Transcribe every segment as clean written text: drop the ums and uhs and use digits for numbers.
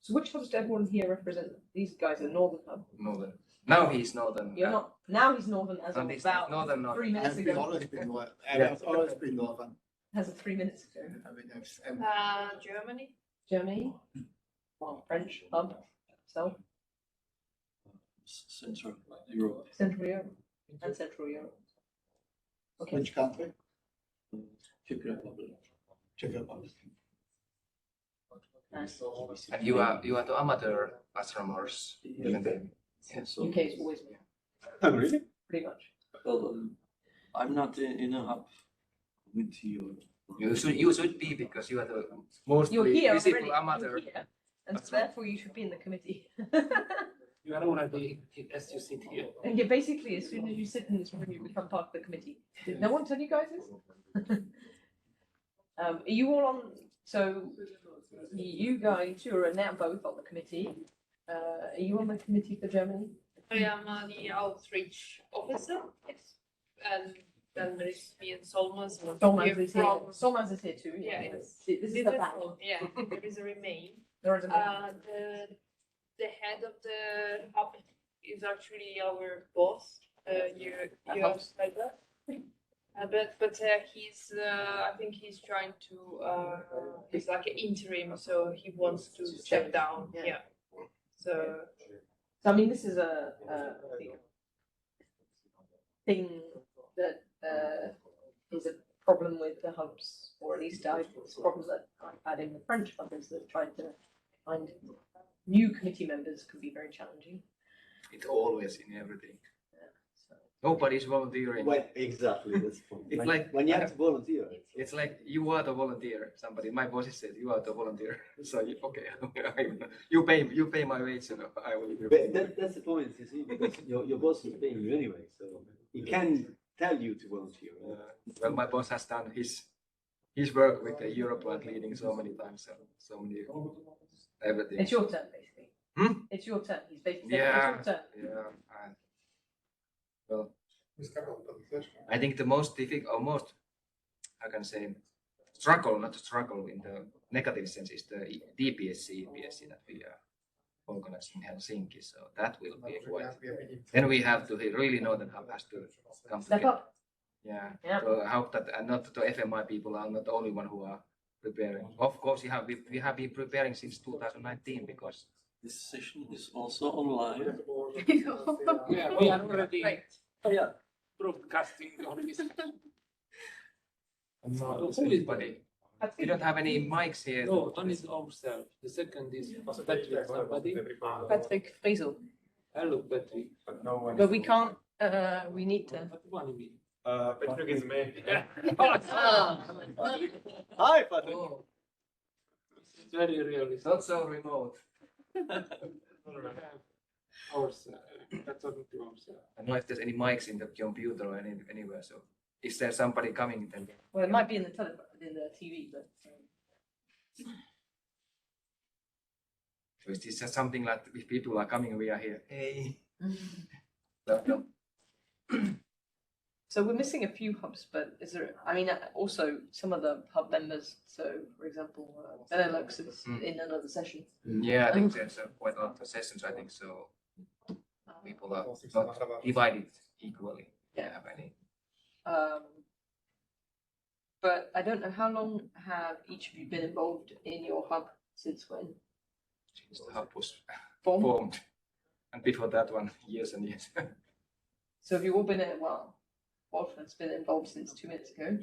So which hubs do everyone here represent? These guys are Northern Hub. Northern. Now he's Northern. You're not. Now he's Northern as of about Northern. 3 minutes ago. Always been Northern. I've always been Northern. As of 3 minutes ago. Germany. Germany. Well, French hub. So. Central Europe. Central Europe. And Central Europe. Okay. Which country? Czech Republic. Czech Republic. Nice. And you are the amateur astronomers. Isn't it? Yeah, so, UK is always more. Oh, really? Pretty much. well, I'm not in a hub with you. You should be, because you are the most You're here visible already. amateur. You're here. And so therefore you should be in the committee. You are already, as you sit here. And you basically, as soon as you sit in this room, you become part of the committee. Did no one tell you guys this? Are you all on? So you guys, you are now both on the committee. Are you on the committee for Germany? I am the outreach officer. Yes. And then there is me and Solmas. Solmaz is here. Solmaz is here too. Yeah, yes. This is the back. Yeah, there is a remain. There is a The head of the hub is actually our boss, but he's I think he's trying to he's like an interim, so he wants to step down. Yeah. So I mean, this is a thing that is a problem with the hubs, or at least it's a problem that I've had in the French hub, is that trying to find new committee members can be very challenging. It's always in everything. Yeah, so. Nobody's volunteering. Well, exactly. That's the point. It's like when you have to volunteer. It's like you are the volunteer. My boss said you are the volunteer. So okay, you pay my wage. So I will. But that's the point, you see, because your boss is paying you anyway, so he can tell you to volunteer. Well, my boss has done his work with the Europlanet leading so many times, so many everything. It's your turn, basically. It's your turn. He's basically saying it's your turn. Yeah. Well, I think the most difficult, or most, I can say, not struggle in the negative sense, is the DPSC, EPSC that we are organizing in Helsinki. So that will be quite. Then we have to really know that how has to come Step up. Yeah. Yeah. So I hope that not the FMI people are not the only one who are preparing. Of course, we have been preparing since 2019, because This session is also online. Yeah, we are already Yeah. broadcasting on this. Everybody. We don't have any mics here. No, one is ourselves. The second is Patrick. Somebody. Patrick Friesel. Hello, Patrick. But we can't, we need to. What one you mean? Patrick is me. Hi, Patrick. Oh, It's very realistic. not so remote. Ourselves. That's what we do ourselves. I don't know if there's any mics in the computer or anywhere. So, is there somebody coming then? Well, it might be in the TV, but. So is this just something like if people are coming, we are here? Hey. Welcome. So we're missing a few hubs, but is there? I mean, also some of the hub members. So, for example, Benelux is in another session. Yeah, I think there's quite a lot of sessions. I think so. People are not divided equally. Yeah. Have any? But I don't know, how long have each of you been involved in your hub? Since when? Since the hub was Formed? formed, and before that one, years and years. So have you all been in? Well, Wolfman's been involved since 2 minutes ago.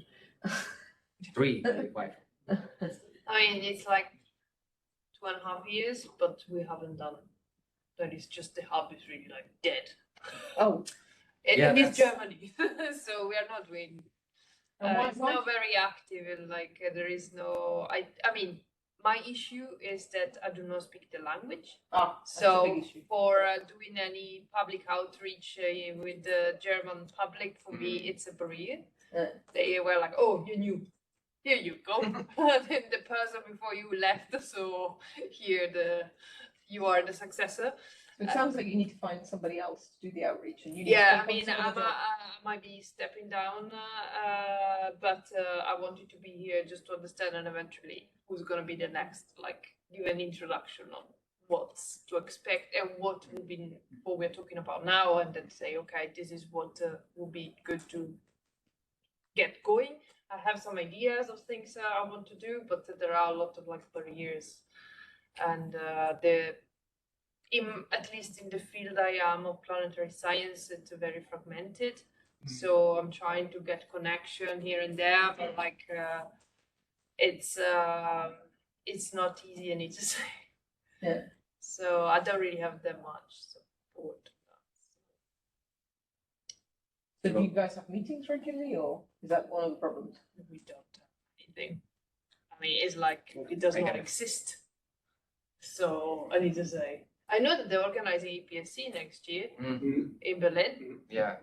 3, 5. I mean, it's like 2.5 years, but we haven't done. That is just the hub is really like dead. Oh, Yeah, It is that's- Germany, so we are not doing. And why- It's not very active, and like there is no. I mean, my issue is that I do not speak the language. that's a So big issue. for doing any public outreach with the German public, for me, it's a barrier. They were like, "Oh, you knew. Here you go." Then the person before you left, so here you are the successor. It sounds like you need to find somebody else to do the outreach, and you need Yeah, to I mean, take on some of the job. I might be stepping down, but I wanted to be here just to understand and eventually who's gonna be the next, like, give an introduction on what's to expect and what we're talking about now, and then say, okay, this is what will be good to get going. I have some ideas of things I want to do, but there are a lot of like barriers, and at least in the field I am of planetary science, it's very fragmented. So I'm trying to get connection here and there, but like it's not easy, I need to say. Yeah. So I don't really have that much support. So do you guys have meetings regularly, or is that one of the problems? We don't have anything. I mean, it's like it does not exist. So I need to say, I know that they're organizing EPSC next year in Berlin. Yeah,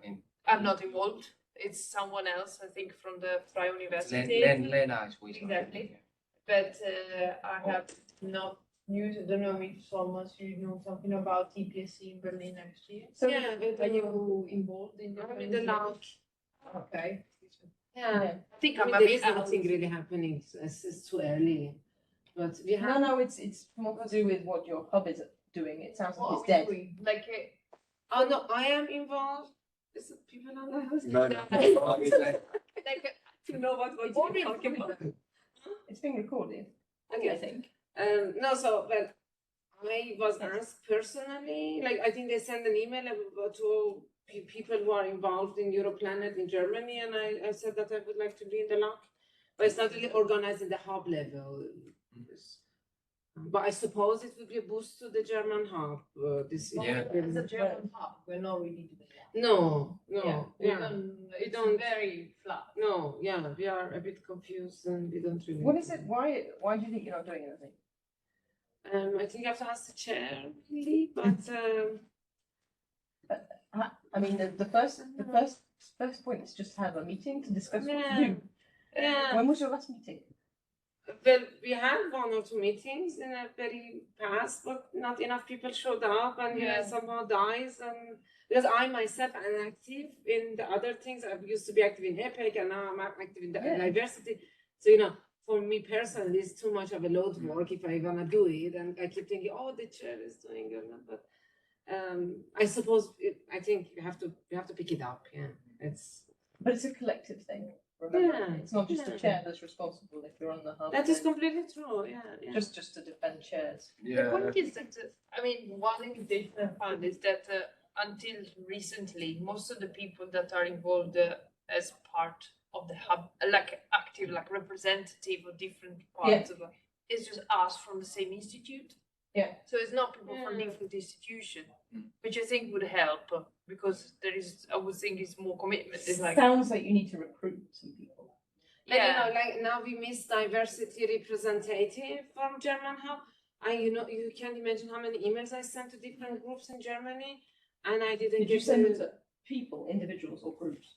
I'm not involved. It's someone else, I think, from the Freie University. Lena is with Exactly. But I have not news. I don't know if Thomas, you know something about EPSC in Berlin next year. So Yeah, are you involved in I'm in the lab. Okay. Yeah, I think I I'm mean, a there bit is nothing really happening. It's too early. But we have. No, it's more to do with what your hub is doing. It sounds like What it's are we dead. doing? Like, Oh no, I am involved. Is it people on the house? No, like To know what we're talking about. It's being recorded, Okay. I think. No, so well, I was asked personally. Like I think they sent an email to people who are involved in Europlanet in Germany, and I said that I would like to be in the lab, but it's not really organized in the hub level. But I suppose it would be a boost to the German hub. This Yeah. it's a German hub. We're not really doing that. No, Yeah, we don't. very flat. No, yeah, we are a bit confused and we don't really. What is it? Why do you think you're not doing anything? I think I have to ask the chair, really, but I mean, the first point is just to have a meeting to discuss what to do. yeah. When was your last meeting? Well, we had one or two meetings in a very past, but not enough people showed up, and Yeah. somehow dies. And because I myself am active in the other things, I used to be active in EPEC, and now I'm active in the diversity. So for me personally, it's too much of a load work if I wanna do it, and I keep thinking, oh, the chair is doing it, but I suppose I think you have to pick it up. Yeah, But it's a collective thing. Remember, Yeah, it's not just yeah. a chair that's responsible if you're on the hub. that is then completely true. Yeah, yeah. just to defend chairs. The point is that, I mean, one limitation I found is that until recently, most of the people that are involved as part of the hub, like active, like representative of different parts of it, it's just us from the same institute. Yeah. So it's not people from different institutions, which I think would help because there is, I would think, it's more commitment. It's like, Sounds like you need to recruit some people. And like now we miss diversity representative from German hub. You can't imagine how many emails I sent to different groups in Germany, and I didn't Did get you send them to people, individuals, or groups?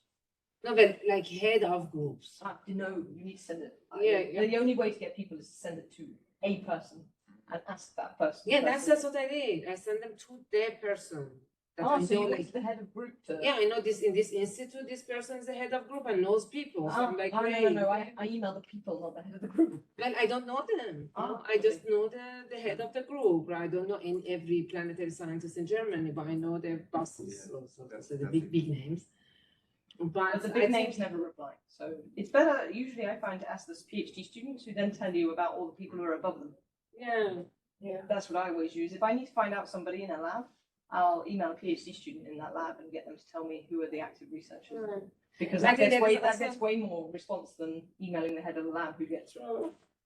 No, but like head of groups. No, you need to send it. Yeah. The only way to get people is to send it to a person and ask that person. Yeah, that's what I did. I sent them to their person. That I So know, you like, went to the head of group to. yeah, I know this in this institute. This person is the head of group and knows people. So I'm like, No. I email the people, not the head of the group. Well, I don't know them. I just know the head of the group. I don't know in every planetary scientist in Germany, but I know their bosses, so the big names. But the big names never reply. So it's better, usually I find, to ask the PhD students who then tell you about all the people who are above them. Yeah. That's what I always use. If I need to find out somebody in a lab, I'll email a PhD student in that lab and get them to tell me who are the active researchers. Right. Because I that think gets way more response than emailing the head of the lab who gets.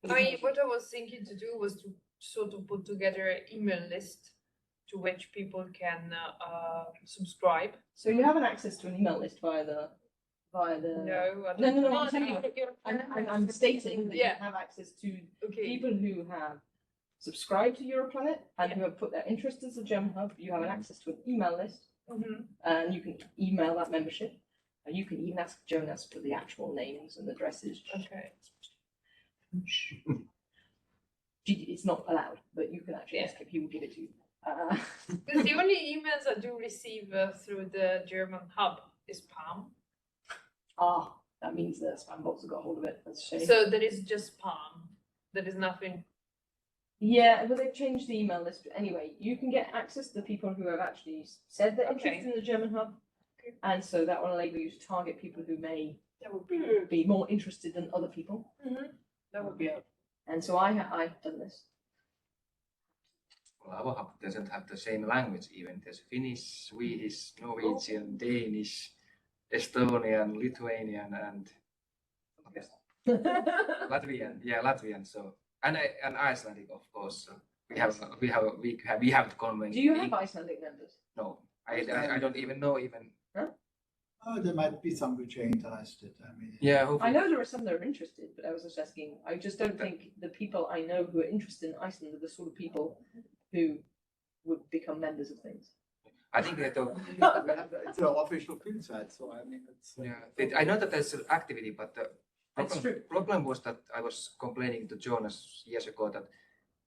I mean, what I was thinking to do was to sort of put together an email list to which people can subscribe. So you have an access to an email list via the. No, I don't. No. I'm stating that Yeah. you have access to Okay. people who have subscribed to Europlanet and who have put their interest as a German hub. You have an access to an email list, and you can email that membership. And you can even ask Jonas for the actual names and addresses. Okay. It's not allowed, but you can actually ask if he will give it to you. Because the only emails I do receive through the German hub is Palm. That means that spam bots have got hold of it. That's a shame. So there is just Palm. There is nothing. Yeah, but they've changed the email list. Anyway, you can get access to the people who have actually said they're Okay. interested in the German hub. And so that will enable you to target people who may That would be. be more interested than other people. That would be. And so I've done this. Well, our hub doesn't have the same language even. There's Finnish, Swedish, Norwegian, Danish, Estonian, Lithuanian, and Latvian. Yeah, Latvian. So and Icelandic, of course. So we have to convey. Do you have Icelandic members? No, I don't even know even. Oh, there might be some which are interested. I mean, Yeah, I hopefully. know there are some that are interested, but I was just asking. I just don't think the people I know who are interested in Iceland are the sort of people who would become members of things. I think that it's an official field site, so I mean, it's. I know that there's an activity, but the That's true. problem was that I was complaining to Jonas years ago that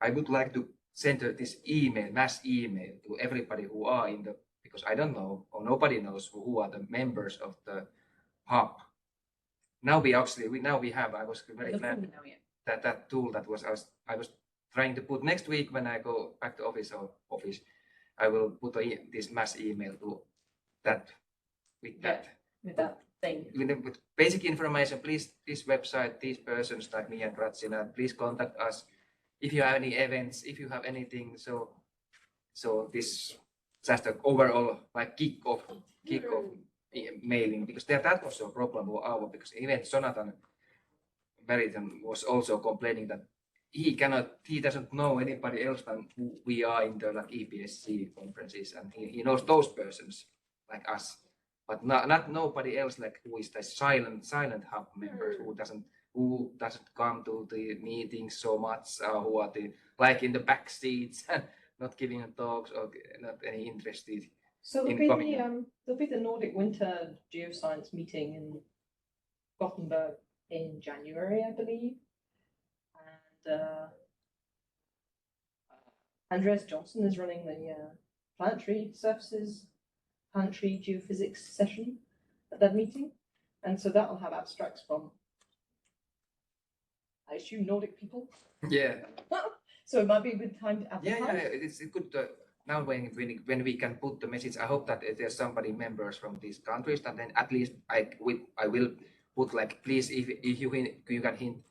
I would like to send this email, mass email, to everybody who are in the, because I don't know or nobody knows who are the members of the hub. Now we have. I was very glad that tool that was I was trying to put next week when I go back to office. I will put this mass email to that with that. With that thing. With basic information, please, this website, these persons like me and Gratsina, please contact us if you have any events, if you have anything. So this just an overall like kick off mailing, because that was a problem for our, because even Jonathan Meriton was also complaining that he doesn't know anybody else than who we are in the like EPSC conferences, and he knows those persons like us, but not nobody else like who is the silent hub members who doesn't come to the meetings so much, who are the like in the back seats and not giving talks or not any interested. So in there'll be the Nordic Winter Geoscience meeting in Gothenburg in January, I believe. And Andreas Johnson is running the planetary surfaces, planetary geophysics session at that meeting. And so that will have abstracts from, I assume, Nordic people. Yeah. So it might be a good time to advertise. Yeah, it's good now when we can put the message. I hope that if there's somebody members from these countries, that then at least I will put like, please, if you can hint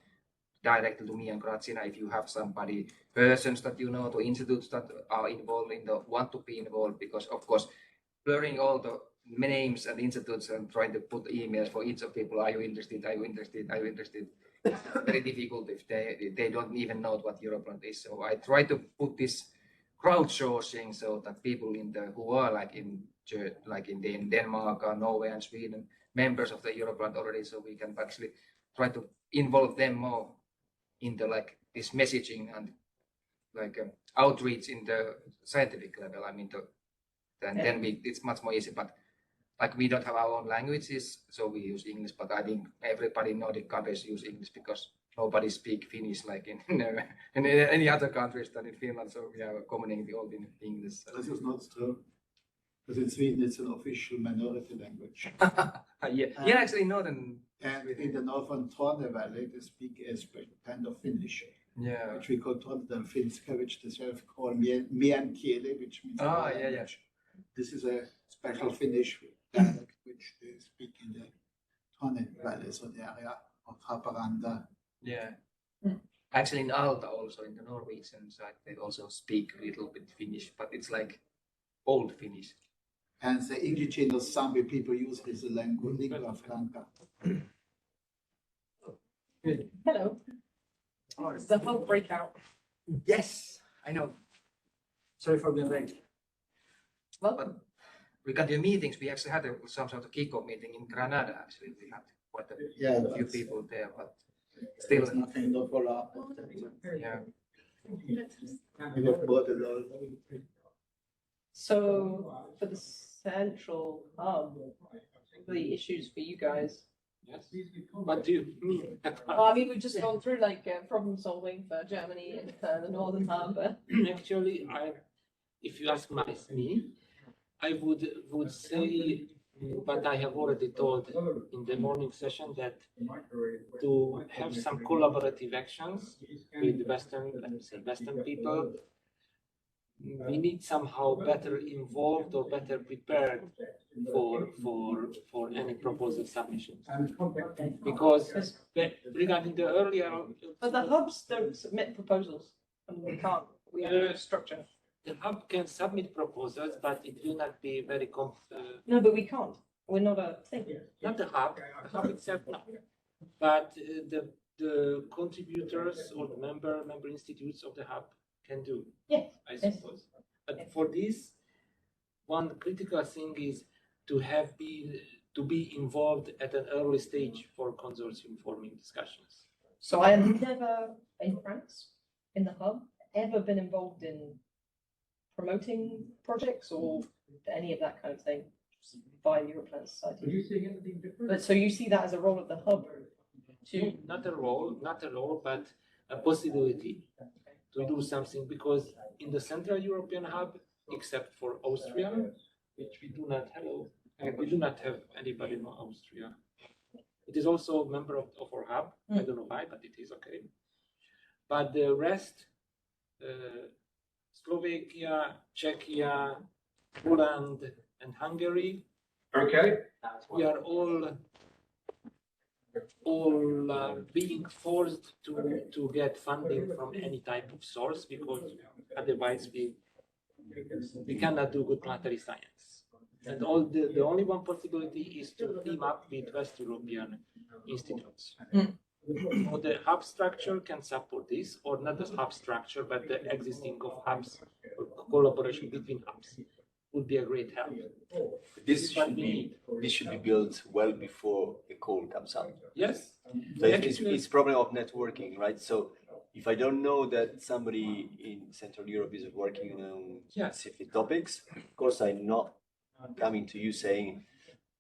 directly to me and Gratsina if you have somebody, persons that you know, the institutes that are involved want to be involved, because of course blurring all the names and institutes and trying to put emails for each of people, are you interested, very difficult if they don't even know what Europlanet is. So I try to put this crowdsourcing so that people who are like in Denmark or Norway and Sweden, members of the Europlanet already, so we can actually try to involve them more in the like this messaging and like outreach in the scientific level. I mean, then it's much more easy. But like we don't have our own languages, so we use English. But I think everybody in Nordic countries use English because nobody speaks Finnish like in any other countries than in Finland. So we are communicating all in English. This is not true. Because in Sweden it's an official minority language. Yeah, actually northern. And in the northern Torne Valley they speak a special kind of Finnish. Yeah. Which we call Torne Finska, which they self call Meänkieli, which means language. This is a special Finnish dialect which they speak in the Torne Valley, so the area of Haparanda. Yeah. Actually in Alta also, in the Norwegian side, they also speak a little bit Finnish, but it's like old Finnish. And the indigenous Sami people use this lingua franca. Hello. It's the whole breakout. Yes, I know. Sorry for being late. Well, but regarding the meetings, we actually had some sort of kickoff meeting in Granada. Actually, we had quite a few people there, but still there's nothing to follow up. Yeah. So for the central hub, the issues for you guys. Yes. What do you mean? Well, I mean, we've just gone through like problem solving for Germany and the northern hub. Actually, if you ask me, I would say, but I have already told in the morning session that to have some collaborative actions with Western, let me say, Western people, we need somehow better involved or better prepared for any proposal submissions. Because regarding the earlier, But the hubs don't submit proposals, and we can't. We have no structure. the hub can submit proposals, but it will not be very No, but we can't. We're not a thing. not the hub itself, no. But the contributors or the member institutes of the hub can do. Yes. I suppose. But for this, one critical thing is to be involved at an early stage for consortium forming discussions. So I have never in France, in the hub, ever been involved in promoting projects or any of that kind of thing by Europlanet Society. Are you seeing anything different? But so you see that as a role of the hub to Not a role, but a possibility to do something, because in the Central European Hub, except for Austria, which we do not have anybody from Austria. It is also a member of our hub. I don't know why, but it is okay. But the rest, Slovakia, Czechia, Poland, and Hungary, Okay. we are all being forced to get funding from any type of source, because otherwise we cannot do good planetary science. And the only one possibility is to team up with West European institutes. So the hub structure can support this, or not the hub structure, but the existing of hubs, or collaboration between hubs would be a great help. This should be built well before the call comes out. Yes. So it's problem of networking, right? So if I don't know that somebody in Central Europe is working on specific topics, of course I'm not coming to you saying,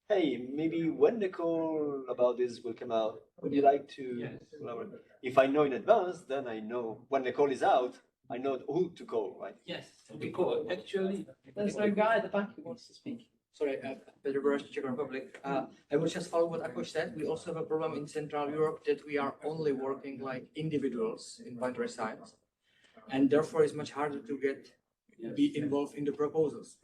hey, maybe when the call about this will come out, would you like to collaborate? If I know in advance, then I know when the call is out, I know who to call, right? Yes, because actually there's no guy at the back who wants to speak. Sorry, Peter Burst, Czech Republic. I will just follow what Akos said. We also have a problem in Central Europe that we are only working like individuals in planetary science, and therefore it's much harder to be involved in the proposals,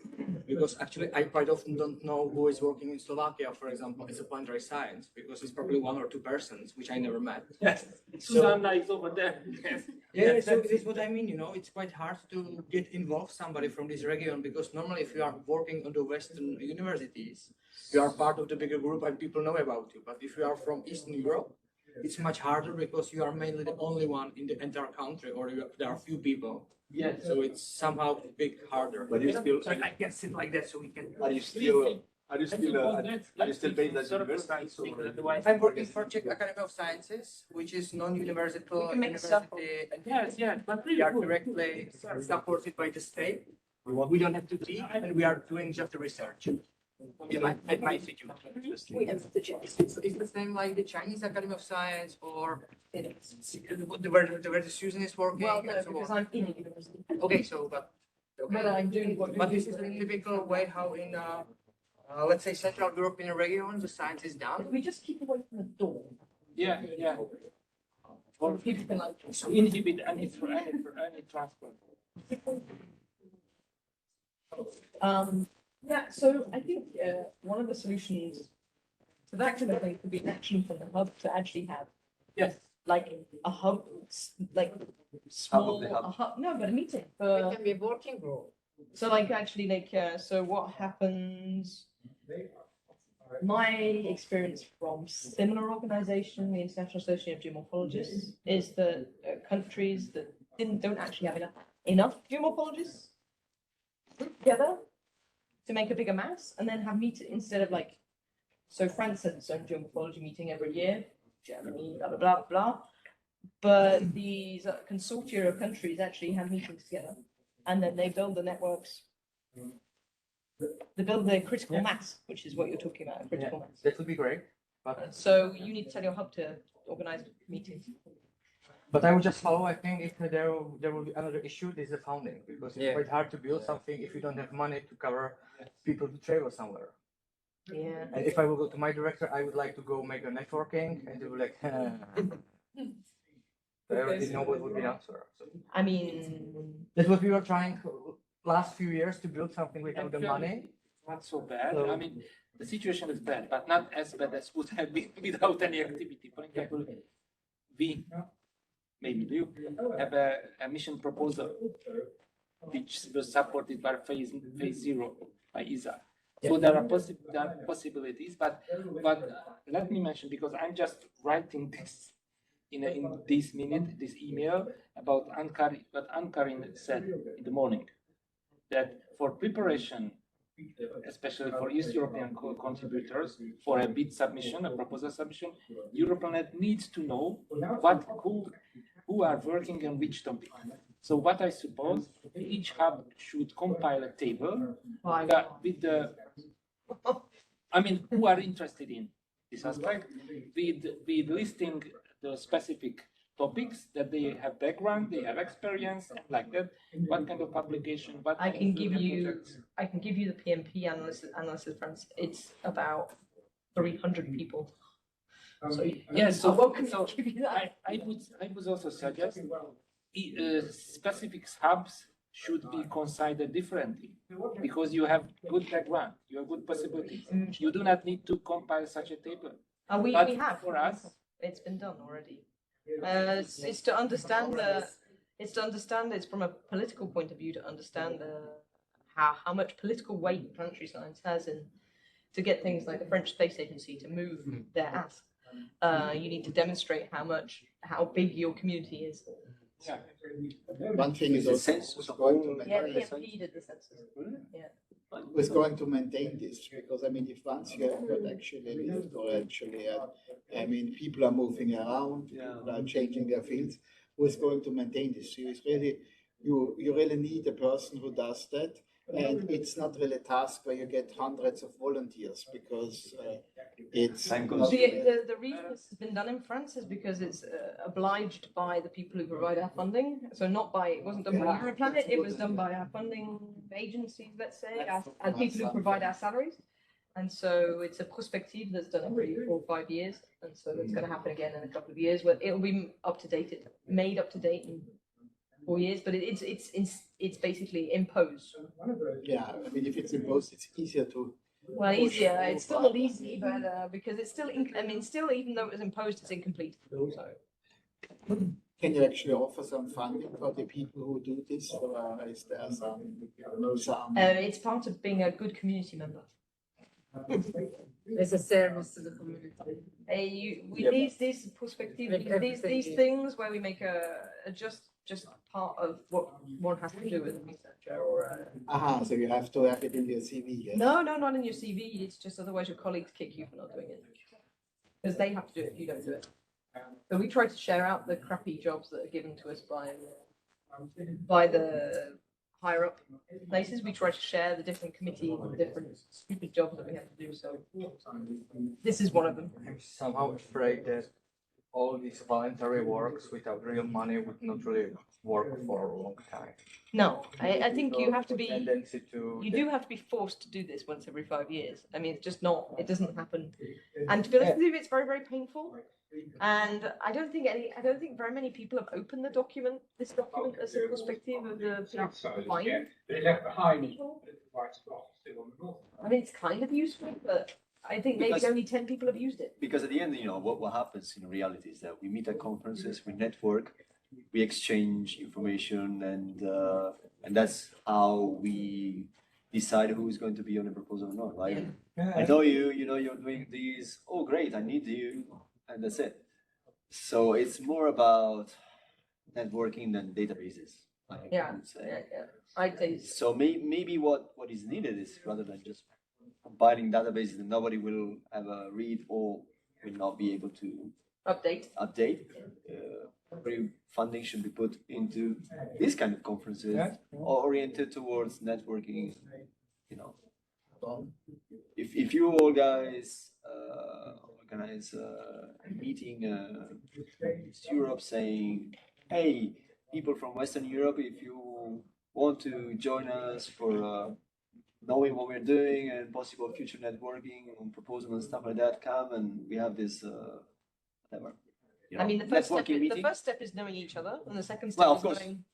because actually I quite often don't know who is working in Slovakia, for example, as a planetary science, because it's probably one or two persons which I never met. Yes, Susanna is over there. Yeah, so this is what I mean, it's quite hard to get involved somebody from this region, because normally if you are working on the Western universities, you are part of the bigger group and people know about you. But if you are from Eastern Europe, it's much harder because you are mainly the only one in the entire country, or there are few people. Yes. So it's somehow a bit harder. But you still, So I can sit like that so we can. are you still based at university? I'm working for Czech Academy of Sciences, which is non-university university, and but we are directly supported by the state. We don't have to teach, and we are doing just the research at my institute. It's the same like the Chinese Academy of Science, or where the Susan is working. Well, no, and so because on. I'm in a university. Okay, so but I'm doing what but this is the typical way how in let's say Central European region the science is done. we just keep away from the door. Yeah. Or people can like Inhibit any transport. Yeah, so I think one of the solutions to that kind of thing could be an action from the hub to actually have like a hub, like small, hub. a hub, no, but a meeting. It can be a working group. So like actually like, so what happens, my experience from similar organization, the International Association of Geomorphologists, is that countries that don't actually have enough geomorphologists together to make a bigger mass, and then have meeting instead of like, so France has its own geomorphology meeting every year, Germany, blah, blah, blah, blah. But these consortia of countries actually have meetings together, and then they build the networks. They build their critical mass, which is what you're talking about, critical mass. That would be great. But So you need to tell your hub to organize meetings. But I would just follow. I think if there will be another issue, this is the funding, because it's quite hard to build something if you don't have money to cover people to travel somewhere. Yeah. And if I will go to my director, I would like to go make a networking, and they will like. I already know what would be the answer. So I mean, that's what we were trying last few years to build something without the money. Not so bad. So- I mean, the situation is bad, but not as bad as would have been without any activity. For example, we maybe you have a mission proposal which was supported by phase 0 by ESA. So there are possibilities, but let me mention, because I'm just writing this in this minute, this email about what Ankarin said in the morning, that for preparation, especially for East European contributors, for a bid submission, a proposal submission, Europlanet needs to know who are working on which topic. So what I suppose, each hub should compile a table with the, I mean, who are interested in this aspect, with listing the specific topics that they have background, they have experience, and like that, what kind of publication, what I kind can of give you projects. the PMP analysis friends. It's about 300 people. So Yes, so, I'm welcome so to give you that. I would also suggest specific hubs should be considered differently, because you have good background, you have good possibilities. You do not need to compile such a table. We But have. for us, It's been done already. It's to understand it's from a political point of view, to understand how much political weight planetary science has in to get things like the French Space Agency to move their ass. You need to demonstrate how big your community is. yeah. One thing is The also census of going all- to Yeah, maintain, PMP did the census. Yeah. who's going to maintain this, because I mean, if once you have got actually lived or actually, I mean, people are moving around, people are changing their fields, who's going to maintain this? So it's really, you really need a person who does that. And it's not really a task where you get hundreds of volunteers, because it's Time not consuming. really- The reason this has been done in France is because it's obliged by the people who provide our funding. So it wasn't done by Europlanet, it was done by our funding agencies, let's say, and people who provide our salaries. And so it's a prospective that's done every 4 or 5 years. And so it's going to happen again in a couple of years, where it'll be made up to date in 4 years, but it's basically imposed. Yeah, I mean, if it's imposed, it's easier to. Well, easier. It's still not easy, but because it's still, still, even though it was imposed, it's incomplete. So Can you actually offer some funding for the people who do this, or is there some? it's part of being a good community member. It's a service to the community. These perspectives, these things where we make just part of what one has to do as a researcher or So you have to have it in your CV. Yes? No, not in your CV. It's just otherwise your colleagues kick you for not doing it, because they have to do it if you don't do it. So we try to share out the crappy jobs that are given to us by the higher up places. We try to share the different committees and the different stupid jobs that we have to do. So this is one of them. I'm somehow afraid that all these voluntary works without real money would not really work for a long time. No, I think you have to be. Tendency to You do have to be forced to do this once every 5 years. I mean, it's just not. It doesn't happen. And to be honest with you, it's very, very painful. And I don't think very many people have opened this document as a perspective of the fine. They left behind political rights block still on the north. I mean, it's kind of useful, but I think maybe Because- only 10 people have used it. Because at the end, what happens in reality is that we meet at conferences, we network, we exchange information, and that's how we decide who is going to be on the proposal or not, right? I know you're doing these. Oh, great! I need you, and that's it. So it's more about networking than databases. I would say. I'd say So maybe what is needed is, rather than just compiling databases that nobody will ever read or will not be able to update. Every funding should be put into these kind of conferences, oriented towards networking. If you all guys organize a meeting East Europe saying, hey, people from Western Europe, if you want to join us for knowing what we're doing and possible future networking and proposals and stuff like that, come and we have this whatever. You know, I mean, the first step is knowing each other, and the second step is knowing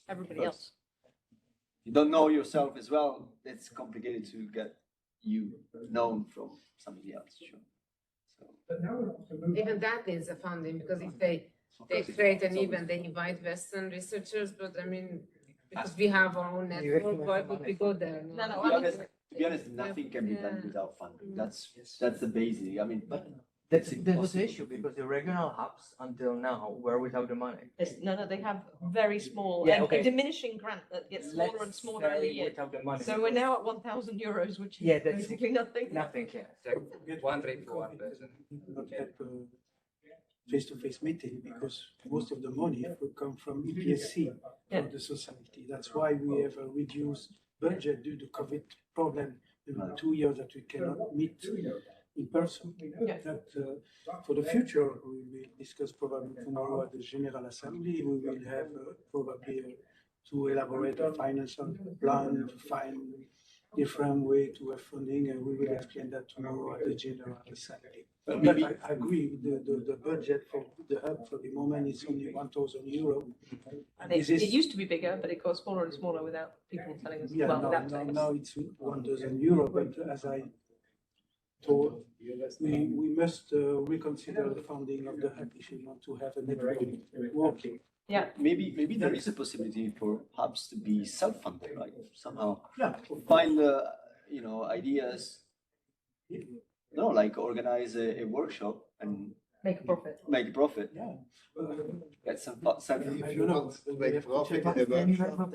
everybody else. You don't know yourself as well, it's complicated to get you known from somebody else. Sure. So. Even that needs a funding, because if they create an event, they invite Western researchers, but I mean, because we have our own network, why would we go there? To be honest, nothing can be done without funding. That's the basic. I mean, but that was the issue, because the regional hubs until now were without the money. No, they have very small, a diminishing grant that gets smaller and smaller every year. So we're now at €1,000, which is basically nothing. Nothing, yeah. One trip for one person. Face-to-face meeting, because most of the money will come from EPSC for the society. That's why we have a reduced budget due to COVID problem in 2 years that we cannot meet in person. That for the future, we will discuss probably tomorrow at the General Assembly. We will have probably to elaborate a financial plan to find different way to have funding, and we will explain that tomorrow at the General Assembly. But I agree, the budget for the hub for the moment is only €1,000. And it used to be bigger, but it got smaller and smaller without people telling us. Now it's €1,000, but as I told, we must reconsider the funding of the hub if we want to have a network working. Yeah. Maybe there is a possibility for hubs to be self-funded, right? Somehow find ideas. No, like organize a workshop and make a profit. Yeah. Get some if you want to make profit in a workshop,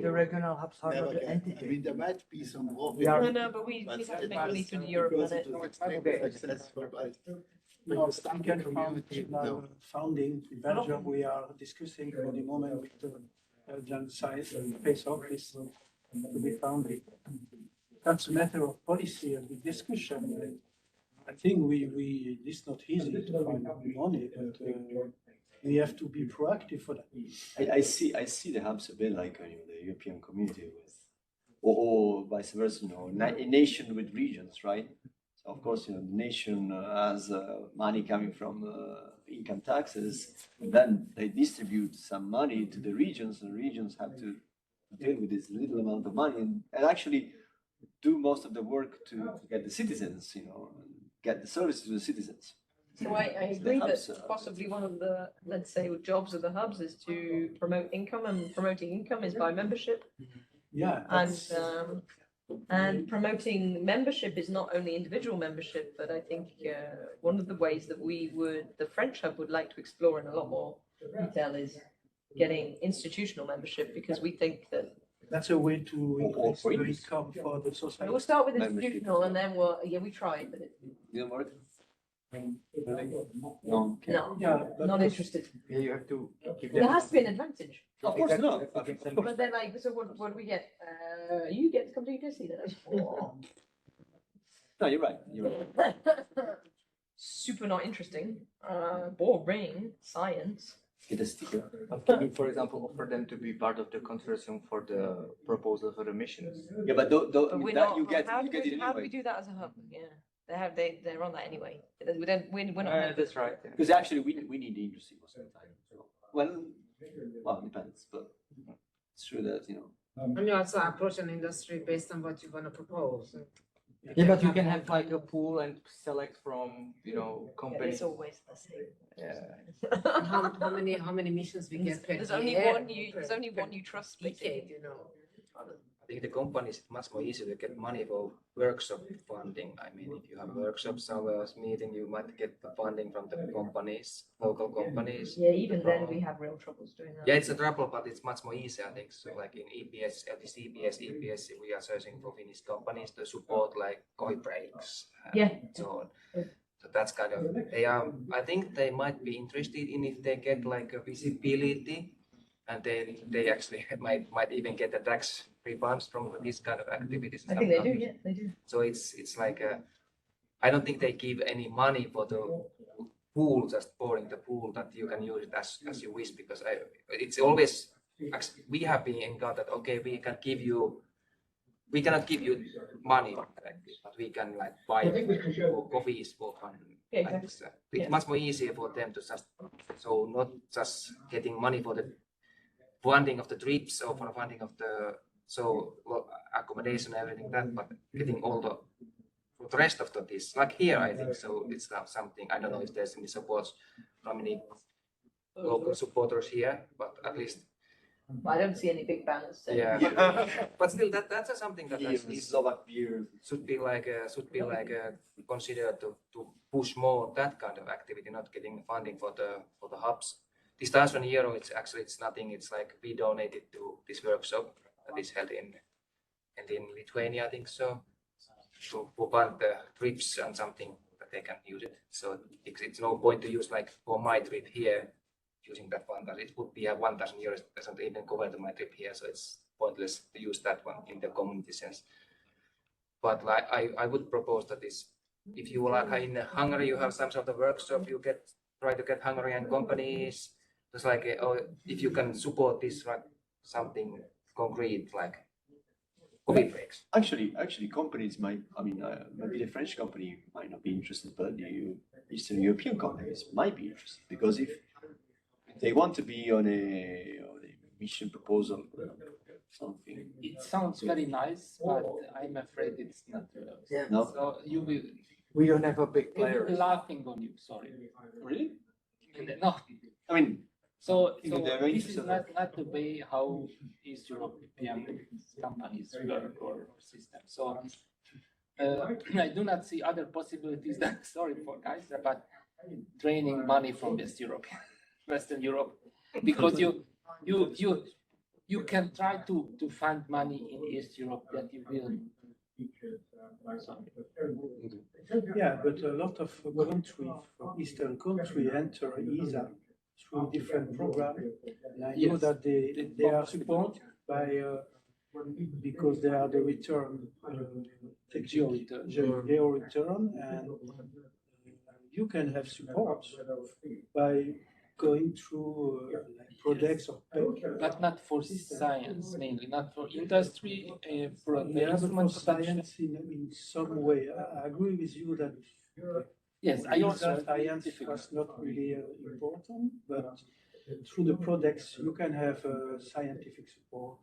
the regional hubs are not the entity. I mean, there might be some profit. No, but we have to make money through the Europlanet. Funding in Belgium, we are discussing for the moment with the Belgian side face office to be founded. That's a matter of policy and the discussion. I think it's not easy to find money, but we have to be proactive for that. I see the hubs a bit like the European community with, or vice versa, a nation with regions, right? So of course, the nation has money coming from income taxes, and then they distribute some money to the regions, and regions have to deal with this little amount of money and actually do most of the work to get the citizens, get the services to the citizens. So I agree that possibly one of the, let's say, jobs of the hubs is to promote income, and promoting income is by membership. Yeah. And promoting membership is not only individual membership, but I think one of the ways that the French hub would like to explore in a lot more detail is getting institutional membership, because we think that that's a way to increase the income for the society. We'll start with institutional, and then we tried, but it didn't work. No, not interested. Yeah, you have to keep there has to be an advantage. Of course not. But then, so what do we get? You get to come to UPSC then. No, you're right. Super not interesting. Boring science. Get a sticker. Can you, for example, offer them to be part of the consortium for the proposal for the missions? Yeah, but you get how it anyway. How do we do that as a hub? Yeah. They're on that anyway. We're not. That's right. Because actually, we need the industry most of the time. Well, it depends, but it's true that And you also approach an industry based on what you want to propose. Yeah, but you can have like a pool and select from companies. It's always the same. Yeah. How many missions we get per There's only one you trust. decade, I think the companies, it's much more easier to get money for workshop funding. I mean, if you have a workshop somewhere meeting, you might get the funding from the companies, local companies. Yeah, even then we have real troubles doing that. Yeah, it's a trouble, but it's much more easy, I think. So like in EPS, we are searching for Finnish companies to support like coy breaks and so on. So that's kind of, I think they might be interested in if they get like a visibility, and then they actually might even get the tax refunds from these kind of activities. I think they do, yeah, they do. So it's like I don't think they give any money for the pool, just pouring the pool that you can use it as you wish, because it's always, we have been in contact, okay, we cannot give you money, but we can like buy coffees for fun. Yeah, exactly. It's much more easier for them to just, so not just getting money for the funding of the trips or for funding of the accommodation and everything that, but getting all the for the rest of this, like here, I think so. It's not something, I don't know if there's any support from any local supporters here, but at least. I don't see any big banners. So. Yeah, but still, that's something that Slovak beer should be considered to push more that kind of activity, not getting funding for the hubs. This €1,000, it's nothing. It's like we donated to this workshop that is held in Lithuania, I think so. To fund the trips and something that they can use it. So it's no point to use like for my trip here using that fund. It would be €1,000 doesn't even cover to my trip here, so it's pointless to use that one in the community sense. But like I would propose that if you like in Hungary, you have some sort of workshop, you try to get Hungarian companies. Just like if you can support this like something concrete like. Actually, companies might. I mean, maybe the French company might not be interested, but the Eastern European companies might be interested, because if they want to be on a mission proposal, something. It sounds very nice, but I'm afraid it's not. No. So you will. We don't have a big player. Laughing on you. Sorry. Really? No. I mean. So this is not the way how East European companies work or system. So I do not see other possibilities than, sorry for guys, but draining money from Western Europe, because you can try to fund money in East Europe that you will. Yeah, but a lot of countries, Eastern countries, enter ESA through different programs. And I know that they are supported by because they are the return geo return, and you can have support by going through projects of PEC. But not for science mainly, not for industry, for for science in some way. I agree with you that yes, I also science was not really important, but through the projects you can have scientific support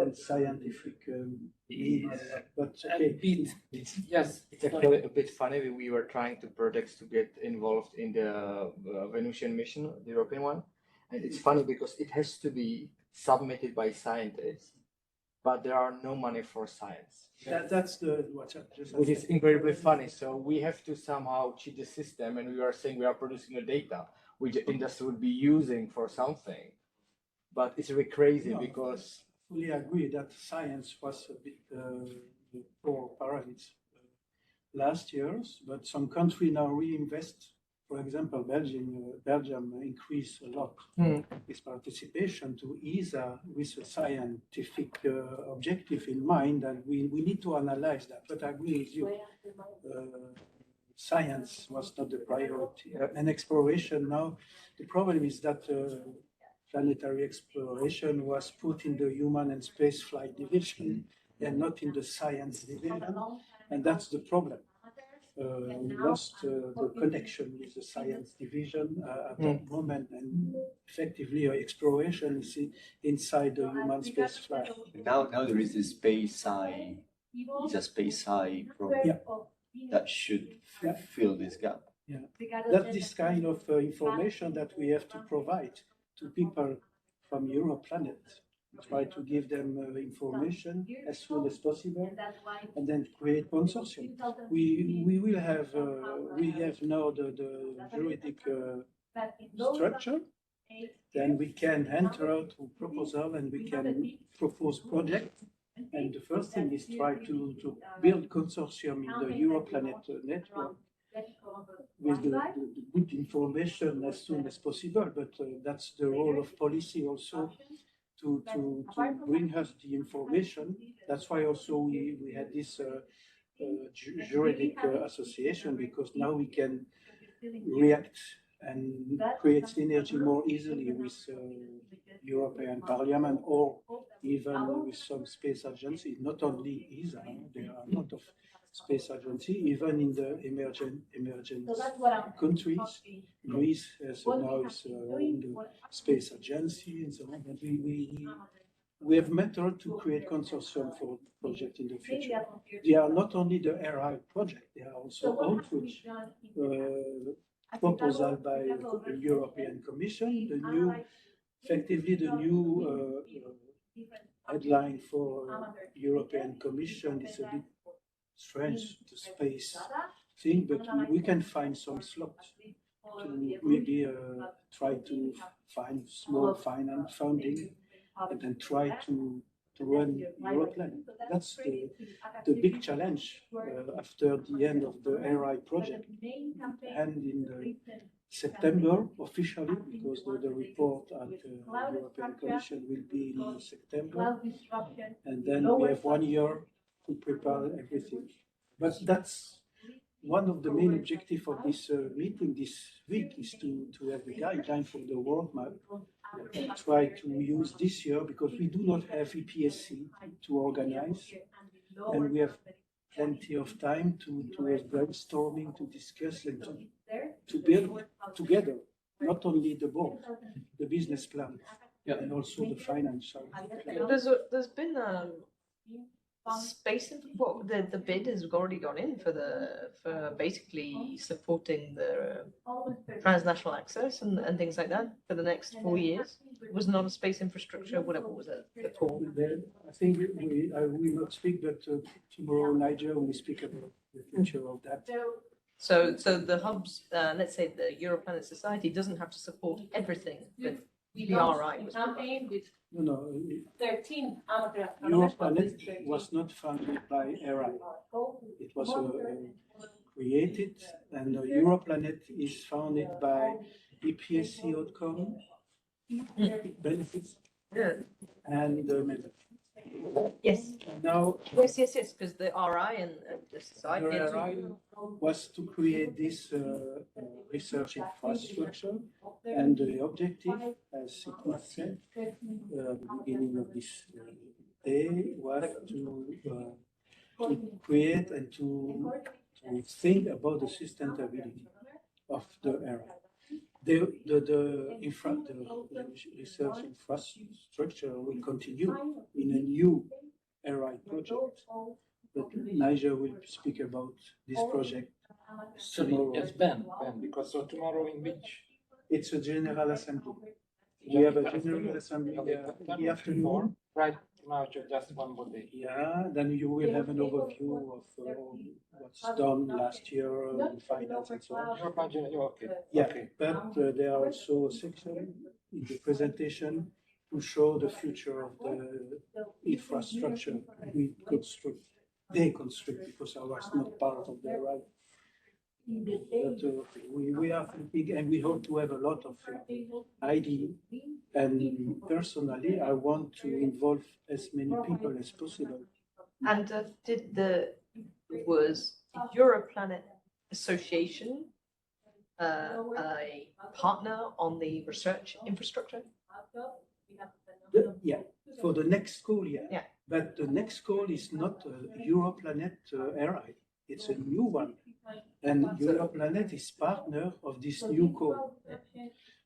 and scientific needs. But yes, it's actually a bit funny. We were trying to projects to get involved in the Venusian mission, the European one, and it's funny because it has to be submitted by scientists, but there are no money for science. That's which is incredibly funny. So we have to somehow cheat the system, and we are saying we are producing the data which the industry would be using for something. But it's really crazy because I fully agree that science was a bit poor parents last years, but some countries now reinvest. For example, Belgium increased a lot its participation to ESA with a scientific objective in mind, and we need to analyze that. But I agree with you, science was not the priority. And exploration now, the problem is that planetary exploration was put in the human and space flight division and not in the science division, and that's the problem. We lost the connection with the science division at that moment, and effectively exploration is inside the human space flight. Now there is this space program that should fill this gap. Yeah, that's this kind of information that we have to provide to people from Europlanet. Try to give them information as soon as possible, and then create consortium. We will have we have now the juridic structure. Then we can enter out a proposal and we can propose project. And the first thing is try to build consortium in the Europlanet network with the good information as soon as possible. But that's the role of policy also. To bring us the information. That's why also we had this juridic association, because now we can react and create synergy more easily with European Parliament, or even with some space agencies. Not only ESA, there are a lot of space agencies, even in the emergent countries. Greece has now its own space agency and so on. But we have method to create consortium for project in the future. They are not only the ERI project, they are also outreach proposal by the European Commission. Effectively the new headline for European Commission is a bit strange, the space thing, but we can find some slots to maybe try to find small finance funding and then try to run Europlanet. That's the big challenge after the end of the ERI project, and in September officially, because the report at the European Commission will be in September, and then we have 1 year to prepare everything. But that's one of the main objectives of this meeting this week, is to have the guideline for the roadmap. Try to use this year, because we do not have EPSC to organize, and we have plenty of time to have brainstorming, to discuss, and to build together, not only the board, the business plan, and also the financial plan. There's been space in the bid has already gone in for basically supporting the transnational access and things like that for the next 4 years. It was not a space infrastructure, whatever was it called? I think I will not speak, but tomorrow Nigel will speak about the future of that. So the hubs, let's say the Europlanet Society, doesn't have to support everything that the ERI was providing. No, 13 Europlanet was not funded by ERI. It was created, and Europlanet is funded by EPSC outcome, benefits, and yes. Now, yes, because the RI and the society. The RI was to create this research infrastructure, and the objective, as it was said at the beginning of this day, was to create and to think about the sustainability of the area. The research infrastructure will continue in a new ERI project, but Nigel will speak about this project tomorrow. Yes, Ben, because so tomorrow in which? It's a general assembly. We have a general assembly in the afternoon. Right now, just one more day. Yeah, then you will have an overview of what's done last year in finance and so on. Okay. Yeah, okay. But there are also a section in the presentation to show the future of the infrastructure we construct. They construct, because I was not part of the right. But we are thinking, and we hope to have a lot of ideas. And personally, I want to involve as many people as possible. And was the Europlanet Association a partner on the research infrastructure? Yeah, for the next call, yeah. But the next call is not Europlanet ERI. It's a new one. And Europlanet is partner of this new call.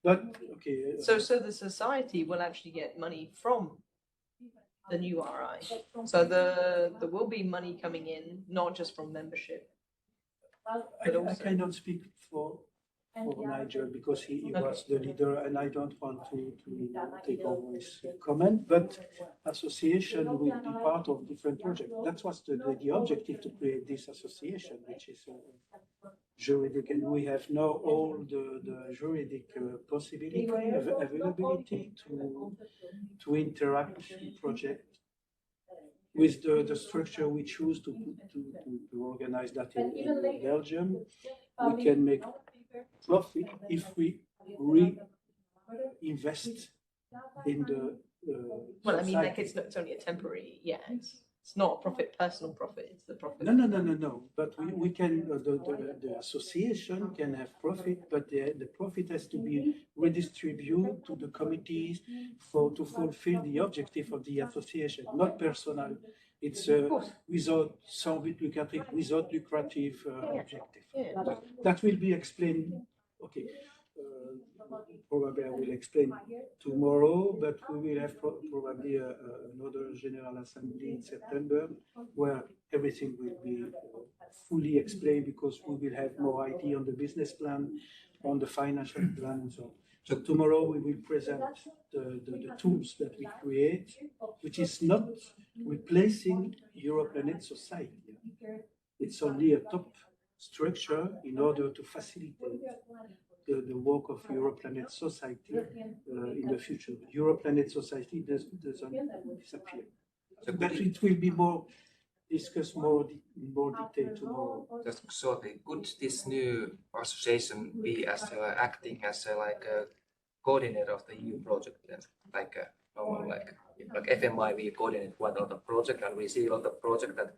But, okay. So the society will actually get money from the new RI. So there will be money coming in, not just from membership. I cannot speak for Nigel, because he was the leader, and I don't want to take over his comment, but association will be part of different projects. That was the objective, to create this association, which is juridic, and we have now all the juridic possibility, availability to interact in project with the structure we choose to organize that in Belgium. We can make profit if we reinvest in the well, I mean, like it's only a temporary, It's not a profit, personal profit, it's the profit. No. But we can, the association can have profit, but the profit has to be redistributed to the committees to fulfill the objective of the association, not personal. It's without lucrative objective. Yeah. That will be explained. Okay. Probably I will explain tomorrow, but we will have probably another General Assembly in September where everything will be fully explained, because we will have more idea on the business plan, on the financial plan and so on. So tomorrow we will present the tools that we create, which is not replacing Europlanet Society. It's only a top structure in order to facilitate the work of Europlanet Society in the future. Europlanet Society doesn't disappear. But it will be more discussed in more detail tomorrow. Just shortly, could this new association be as acting as a coordinator of the EU project then? Like FMI, we coordinate quite a lot of projects, and we see a lot of projects that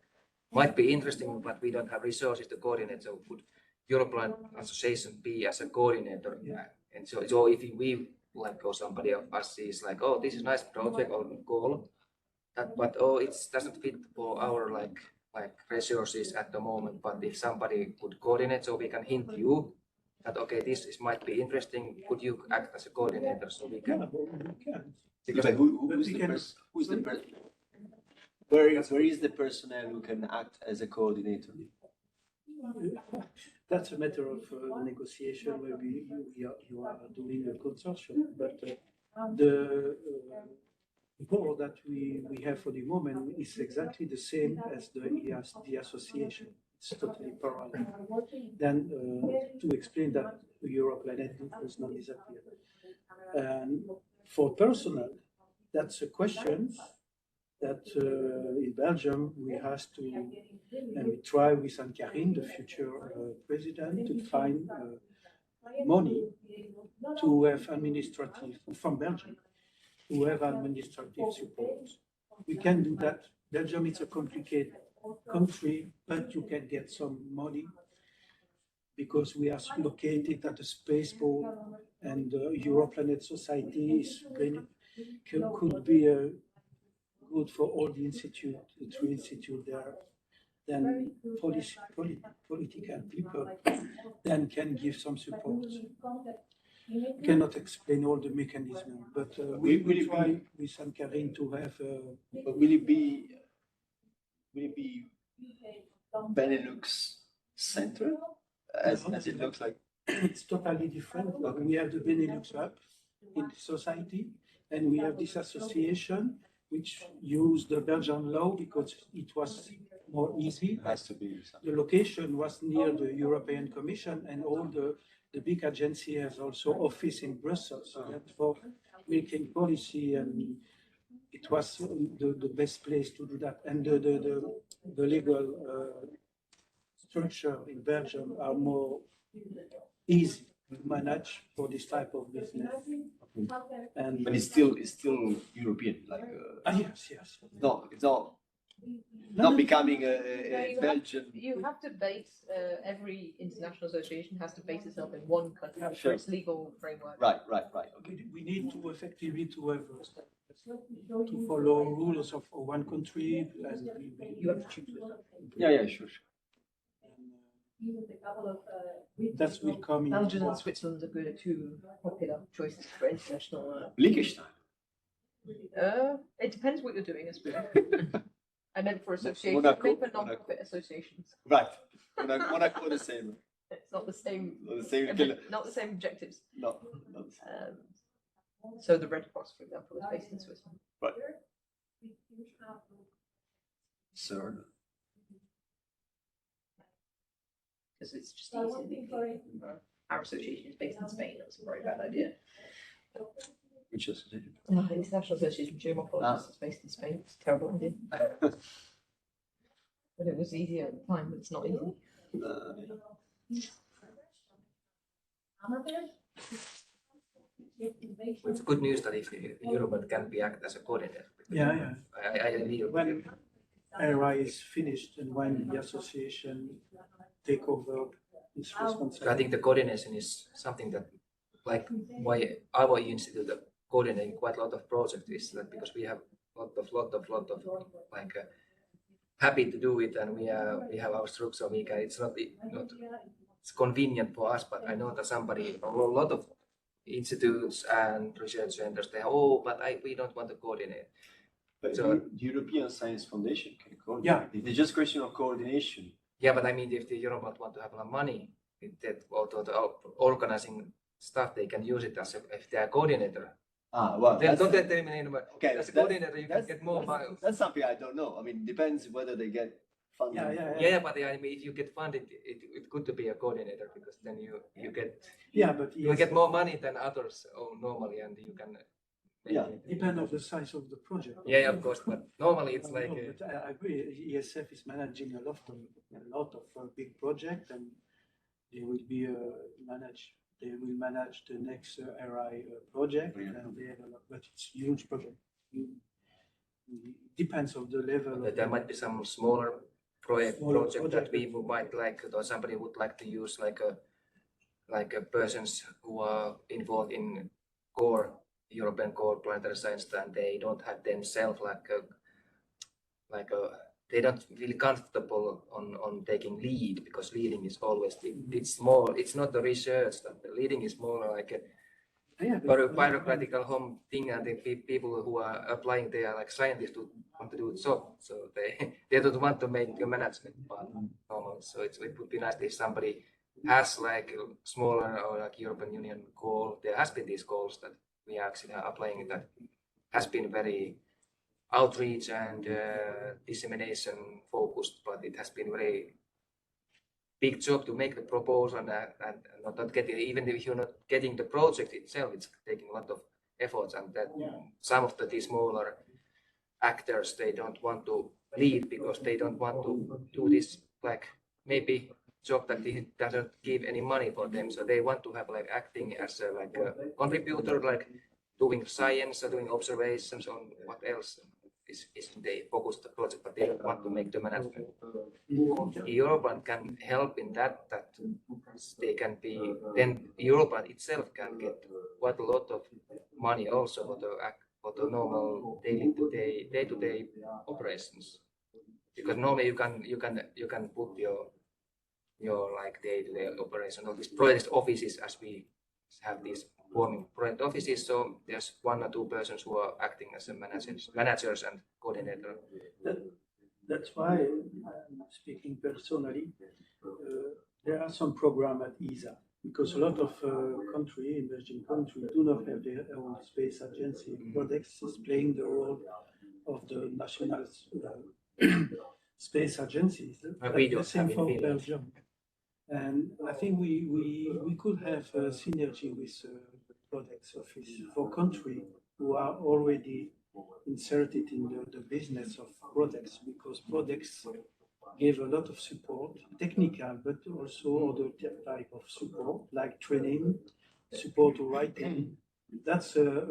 might be interesting, but we don't have resources to coordinate. So could Europlanet Association be as a coordinator? Yeah. And so if we like, or somebody of us is like, oh, this is a nice project or goal, but it doesn't fit for our like resources at the moment. But if somebody could coordinate, so we can hint you that okay, this might be interesting. Could you act as a coordinator so we can? Because who is the person? Where is the personnel who can act as a coordinator? That's a matter of negotiation where you are doing a consortium, but the board that we have for the moment is exactly the same as the association. It's totally parallel. Then to explain that Europlanet does not disappear. And for personnel, that's a question that in Belgium we have to, and we try with Anne-Karine, the future president, to find money to have administrative, from Belgium, to have administrative support. We can do that. Belgium is a complicated country, but you can get some money because we are located at a spaceport, and Europlanet Society could be good for all the three institutes there. Then political people then can give some support. Cannot explain all the mechanism, but we will try with Anne-Karine to have. But will it be Benelux center as it looks like? It's totally different. We have the Benelux Hub in the society, and we have this association which used the Belgian law because it was more easy. It has to be. The location was near the European Commission, and all the big agency has also office in Brussels. So that's for making policy, and it was the best place to do that. And the legal structure in Belgium are more easy to manage for this type of business. And but it's still European, like yes. It's not becoming a Belgian. You have to base every international association has to base itself in one country for Sure. its legal framework. Right. Okay. We need to effectively to follow rules of one country, and You have to choose with them. Yeah, sure. That will come in. Belgium and Switzerland are good, two popular choices for international. Liechtenstein. It depends what you're doing, I suppose. I meant for associations, Monaco, meant for non-profit associations. Right. Monaco the same. It's not the same. Not the same. Not the same objectives. No, not the same. So the Red Cross, for example, is based in Switzerland. Right. CERN. Because it's just easy. Our association is based in Spain. That's a very bad idea. Which association? International Association of Geomorphologists is based in Spain. It's a terrible idea. But it was easier at the time, but it's not easy. It's good news that if Europe can be act as a coordinator. Yeah. I ERA is finished and when the association take over its responsibility. I think the coordination is something that, like, why our institute coordinating quite a lot of projects is that because we have lot of like happy to do it, and we have our structure. We can, it's not it's convenient for us, but I know that a lot of institutes and research centers, but we don't want to coordinate. But So the European Science Foundation can coordinate. Yeah. It's just a question of coordination. Yeah, but I mean, if the Europlanet want to have money, or to organizing stuff, they can use it as if they are coordinator. Well, don't tell me anymore. Okay, as a coordinator, you can get more money. That's something I don't know. I mean, depends whether they get funding. Yeah, but I mean, if you get funded, it's good to be a coordinator because then you get you get more money than others normally, and you can. Depend on the size of the project. Yeah, of course, but normally it's like. But I agree. ESF is managing a lot of big projects, and they will be managed. They will manage the next ERI project, and they have a lot, but it's a huge project. It depends on the level. There might be some smaller project that we might like, or somebody would like to use, like a persons who are involved in European core planetary science, and they don't have themselves they don't feel comfortable on taking lead, because leading is always it's not the research. The leading is more like a bureaucratical home thing, and the people who are applying, they are like scientists who want to do it, so they don't want to make a management part normal. So it would be nice if somebody has like a smaller or like European Union goal. There has been these goals that we actually are applying that has been very outreach and dissemination focused, but it has been very big job to make the proposal and not getting, even if you're not getting the project itself, it's taking a lot of efforts, and that some of these smaller actors, they don't want to lead because they don't want to do this like maybe job that doesn't give any money for them, so they want to have like acting as a contributor, like doing science or doing observations on what else is they focus the project, but they don't want to make the management. Europlanet can help in that they can be, then Europlanet itself can get quite a lot of money also for the normal day-to-day operations, because normally you can put your like day-to-day operation of these project offices, as we have these forming project offices, so there's 1 or 2 persons who are acting as a managers and coordinator. That's why I'm speaking personally. There are some programs at ESA, because a lot of emerging countries do not have their own space agency. Codex is playing the role of the national space agencies. The same for Belgium. And I think we could have a synergy with Codex office for countries who are already inserted in the business of products, because products gave a lot of support, technical, but also other type of support, like training, support to writing. That's a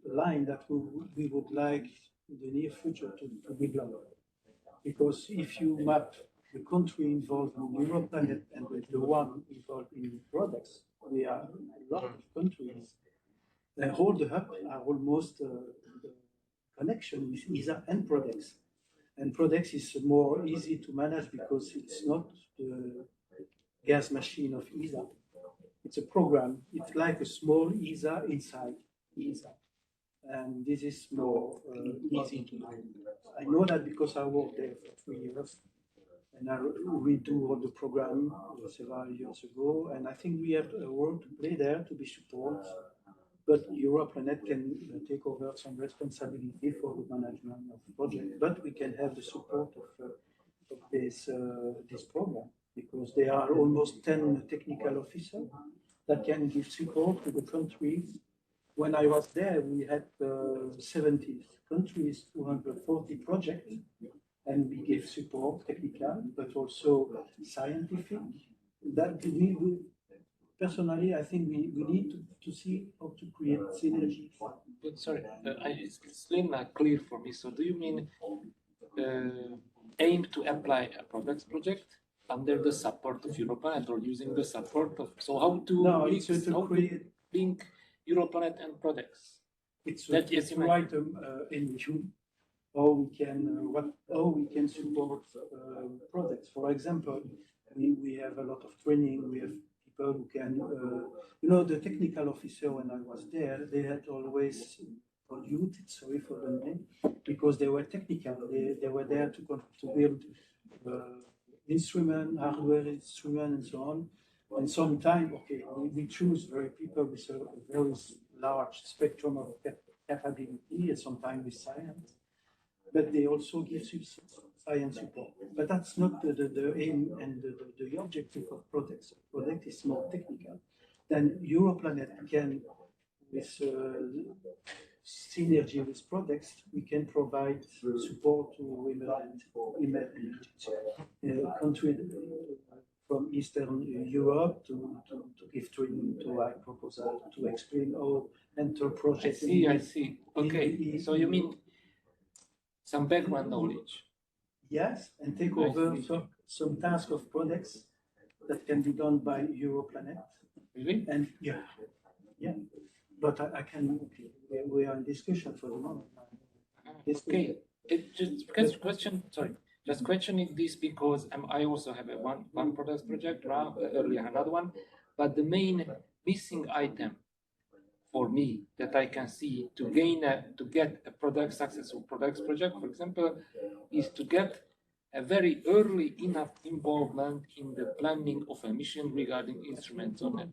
line that we would like in the near future to develop. Because if you map the country involved in Europlanet and the one involved in products, we are a lot of countries. All the hubs are almost the connection with ESA and products. And products is more easy to manage because it's not the gas machine of ESA. It's a program. It's like a small ESA inside ESA. And this is more easy to do. I know that because I worked there for 3 years. And I redo all the program several years ago, and I think we have a role to play there to be support. But Europlanet can take over some responsibility for the management of the project. But we can have the support of this program, because there are almost 10 technical officers that can give support to the countries. When I was there, we had 70 countries, 240 projects. And we give support, technical, but also scientific. That we personally, I think we need to see how to create synergy. But sorry, it's still not clear for me. So do you mean aim to apply a products project under the support of Europlanet or using the support of, so how to No, link, it's to how create. to link Europlanet and products? It's That to is write in June how we can support projects. For example, we have a lot of training. We have people who can, the technical officer when I was there, they had always polluted, sorry for the name, because they were technical. They were there to build instrument, hardware instrument, and so on. And sometimes, okay, we choose people with a very large spectrum of capability, and sometimes with science, but they also give you science support. But that's not the aim and the objective of projects. Project is more technical. Then Europlanet can, with synergy with projects, we can provide support to countries from Eastern Europe to give training, to write proposal, to explain how enter projects. I see. Okay, so you mean some background knowledge? Yes, and take over some task of projects that can be done by Europlanet. Really? And yeah. But I can. We are in discussion for the moment. Okay. Just questioning this because I also have one products project, earlier another one, but the main missing item for me that I can see to get a successful products project, for example, is to get a very early enough involvement in the planning of a mission regarding instruments on it.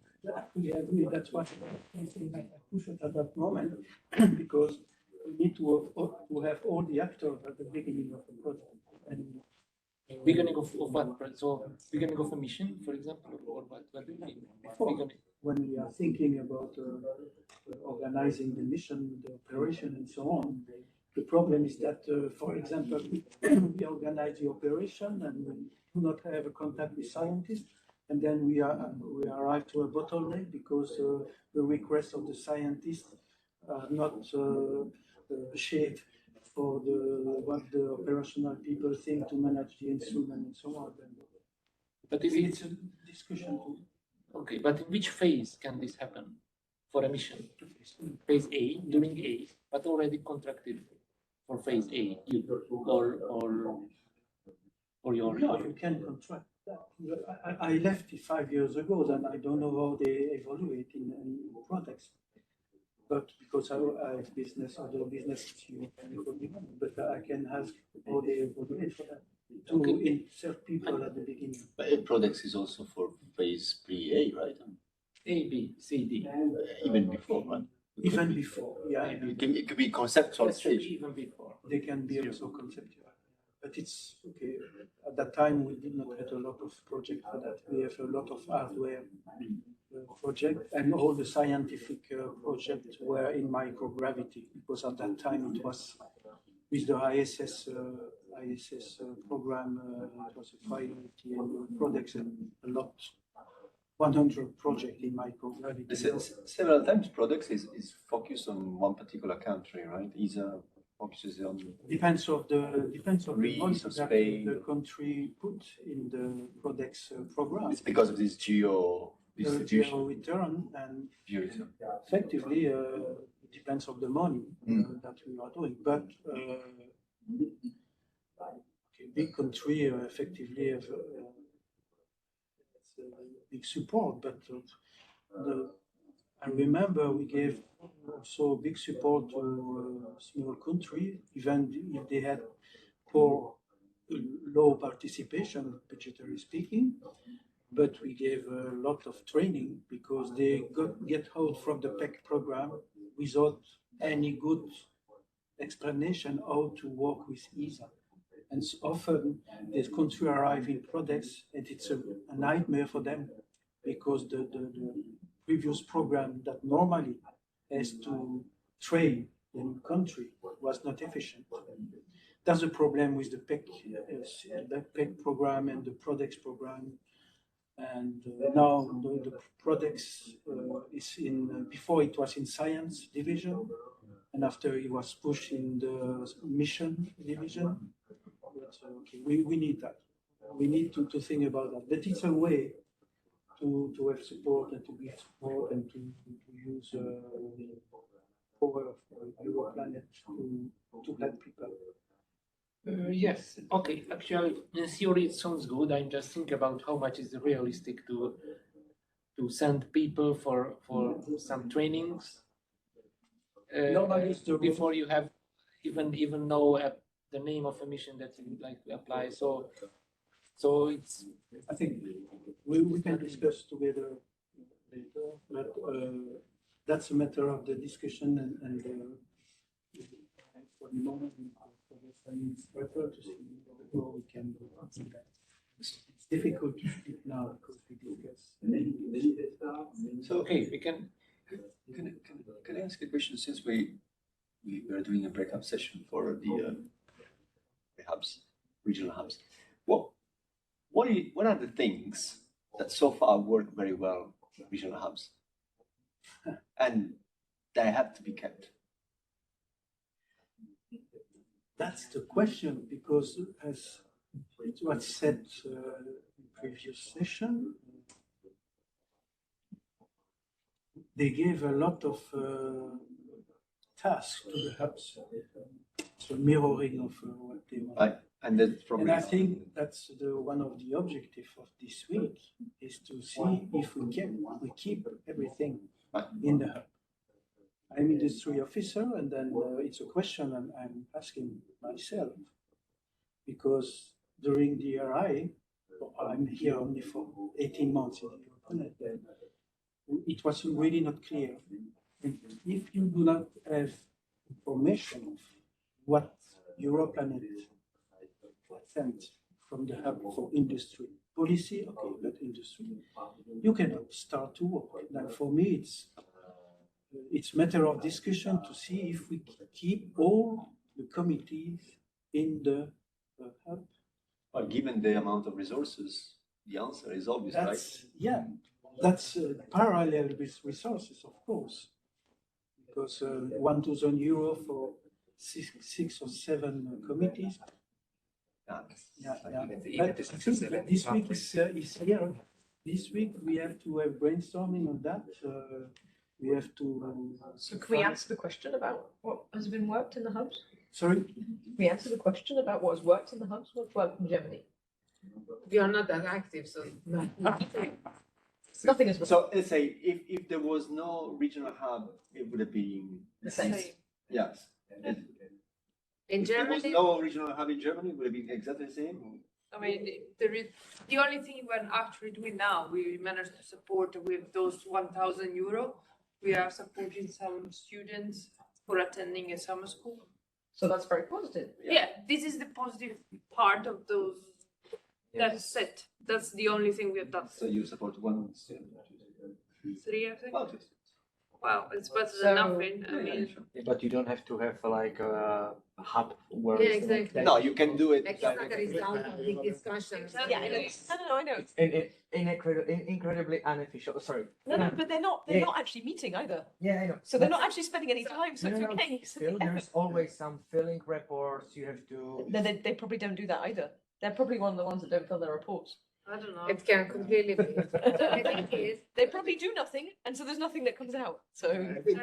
We agree. That's why I push it at that moment because we need to have all the actors at the beginning of the project. And beginning of what? So beginning of a mission, for example, or what do you mean? When we are thinking about organizing the mission, the operation, and so on, the problem is that, for example, we organize the operation and we do not have a contact with scientists, and then we arrive to a bottleneck because the requests of the scientists are not shaped for what the operational people think to manage the instrument and so on. But it's a discussion too. Okay, but in which phase can this happen for a mission? Phase A, during A, but already contracted for phase A, or your. No, you can contract that. I left it 5 years ago, and I don't know how they evaluate in products. But because I have other business, but I can ask how they evaluate for that. To insert people at the beginning. But products is also for phase pre-A, right? A, B, C, D. Even before, right? Even before, yeah. It could be conceptual stage. Even before. They can be also conceptual. But it's okay. At that time, we did not have a lot of project for that. We have a lot of hardware project, and all the scientific projects were in microgravity, because at that time it was with the ISS program, it was a priority and products and a lot, 100 projects in microgravity. Several times products is focused on one particular country, right? Focuses on depends on the Greece or Spain. The country put in the products program. It's because of this geo distribution. Geo return, and effectively it depends on the money that we are doing. But big country effectively have big support. But I remember we gave also big support to a small country, even if they had low participation, budgetary speaking. But we gave a lot of training because they get out from the EPEC program without any good explanation how to work with ESA. And so often this country arrive in products and it's a nightmare for them because the previous program that normally has to train the new country was not efficient. That's a problem with the PEC program and the products program. And now the products is before it was in science division, and after it was pushed in the mission division. But okay, we need that. We need to think about that. But it's a way to have support and to give support and to use the power of Europlanet to help people. Yes, okay. Actually, in theory, it sounds good. I'm just thinking about how much is realistic to send people for some trainings before you have even know the name of a mission that you would like to apply. So it's. I think we can discuss together later, but that's a matter of the discussion and for the moment. It's better to see how we can do that. It's difficult to speak now because we discuss. So okay, we can. Can I ask a question? Since we are doing a breakout session for the hubs, regional hubs, what are the things that so far work very well in regional hubs, and that have to be kept? That's the question, because as it was said in previous session, they gave a lot of tasks to the hubs, so mirroring of what they want. And that's probably. And I think that's one of the objectives of this week is to see if we keep everything in the hub. I'm industry officer, and then it's a question I'm asking myself, because during the ERI, I'm here only for 18 months in Europlanet, it was really not clear. And if you do not have information of what Europlanet sent from the hub for industry policy, okay, but industry, you cannot start to work. Now, for me, it's matter of discussion to see if we keep all the committees in the hub. But given the amount of resources, the answer is obvious, right? Yeah, that's parallel with resources, of course, because €1,000 for six or seven committees. But this week is here. This week we have to have brainstorming on that. We have to. So can we answer the question about what has been worked in the hubs? Sorry? Can we answer the question about what has worked in the hubs? What's worked in Germany? We are not that active, so no. Nothing is. So let's say if there was no regional hub, it would have been the same. Yes. In Germany, there was no regional hub in Germany, would have been exactly the same. I mean, the only thing we're actually doing now, we managed to support with those €1,000. We are supporting some students for attending a summer school. So that's very positive. Yeah, this is the positive part of those. That's it. That's the only thing we have done. So you support one student? 3, I think. Oh, wow, it's better than nothing. I mean, but you don't have to have like a hub where. Yeah, exactly. No, you can do it. Like it's not a result of big discussions. Yeah, I know. Incredibly unofficial. Sorry. No, but they're not. They're not actually meeting either. Yeah, I know. So they're not actually spending any time. So it's okay. Still, there's always some filling reports you have to. No, they probably don't do that either. They're probably one of the ones that don't fill their reports. I don't know. It can completely be. I think it is. They probably do nothing, and so there's nothing that comes out. So I think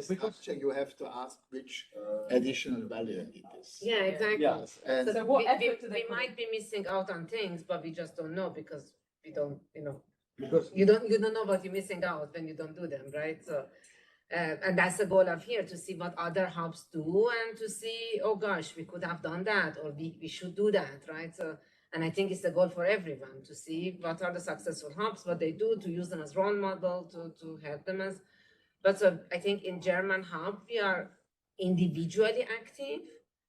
structure you have to ask which additional value it is. Yeah, exactly. Yes. And So what we effort do they put might be missing out on things, but we just don't know because we don't, Because you don't know what you're missing out when you don't do them, right? So, and that's the goal of here, to see what other hubs do and to see, oh gosh, we could have done that, or we should do that, right? So, and I think it's the goal for everyone to see what are the successful hubs, what they do, to use them as role model, to help them as. But so I think in German hub, we are individually active,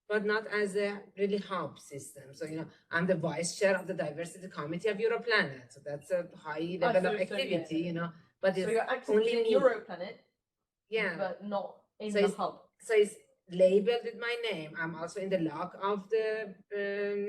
but not as a really hub system. So, I'm the vice chair of the diversity committee of Europlanet. So that's a high level of activity, but So it's you're active only in me. Europlanet, Yeah. but not in So the it's- hub. So it's labeled with my name. I'm also in the log of the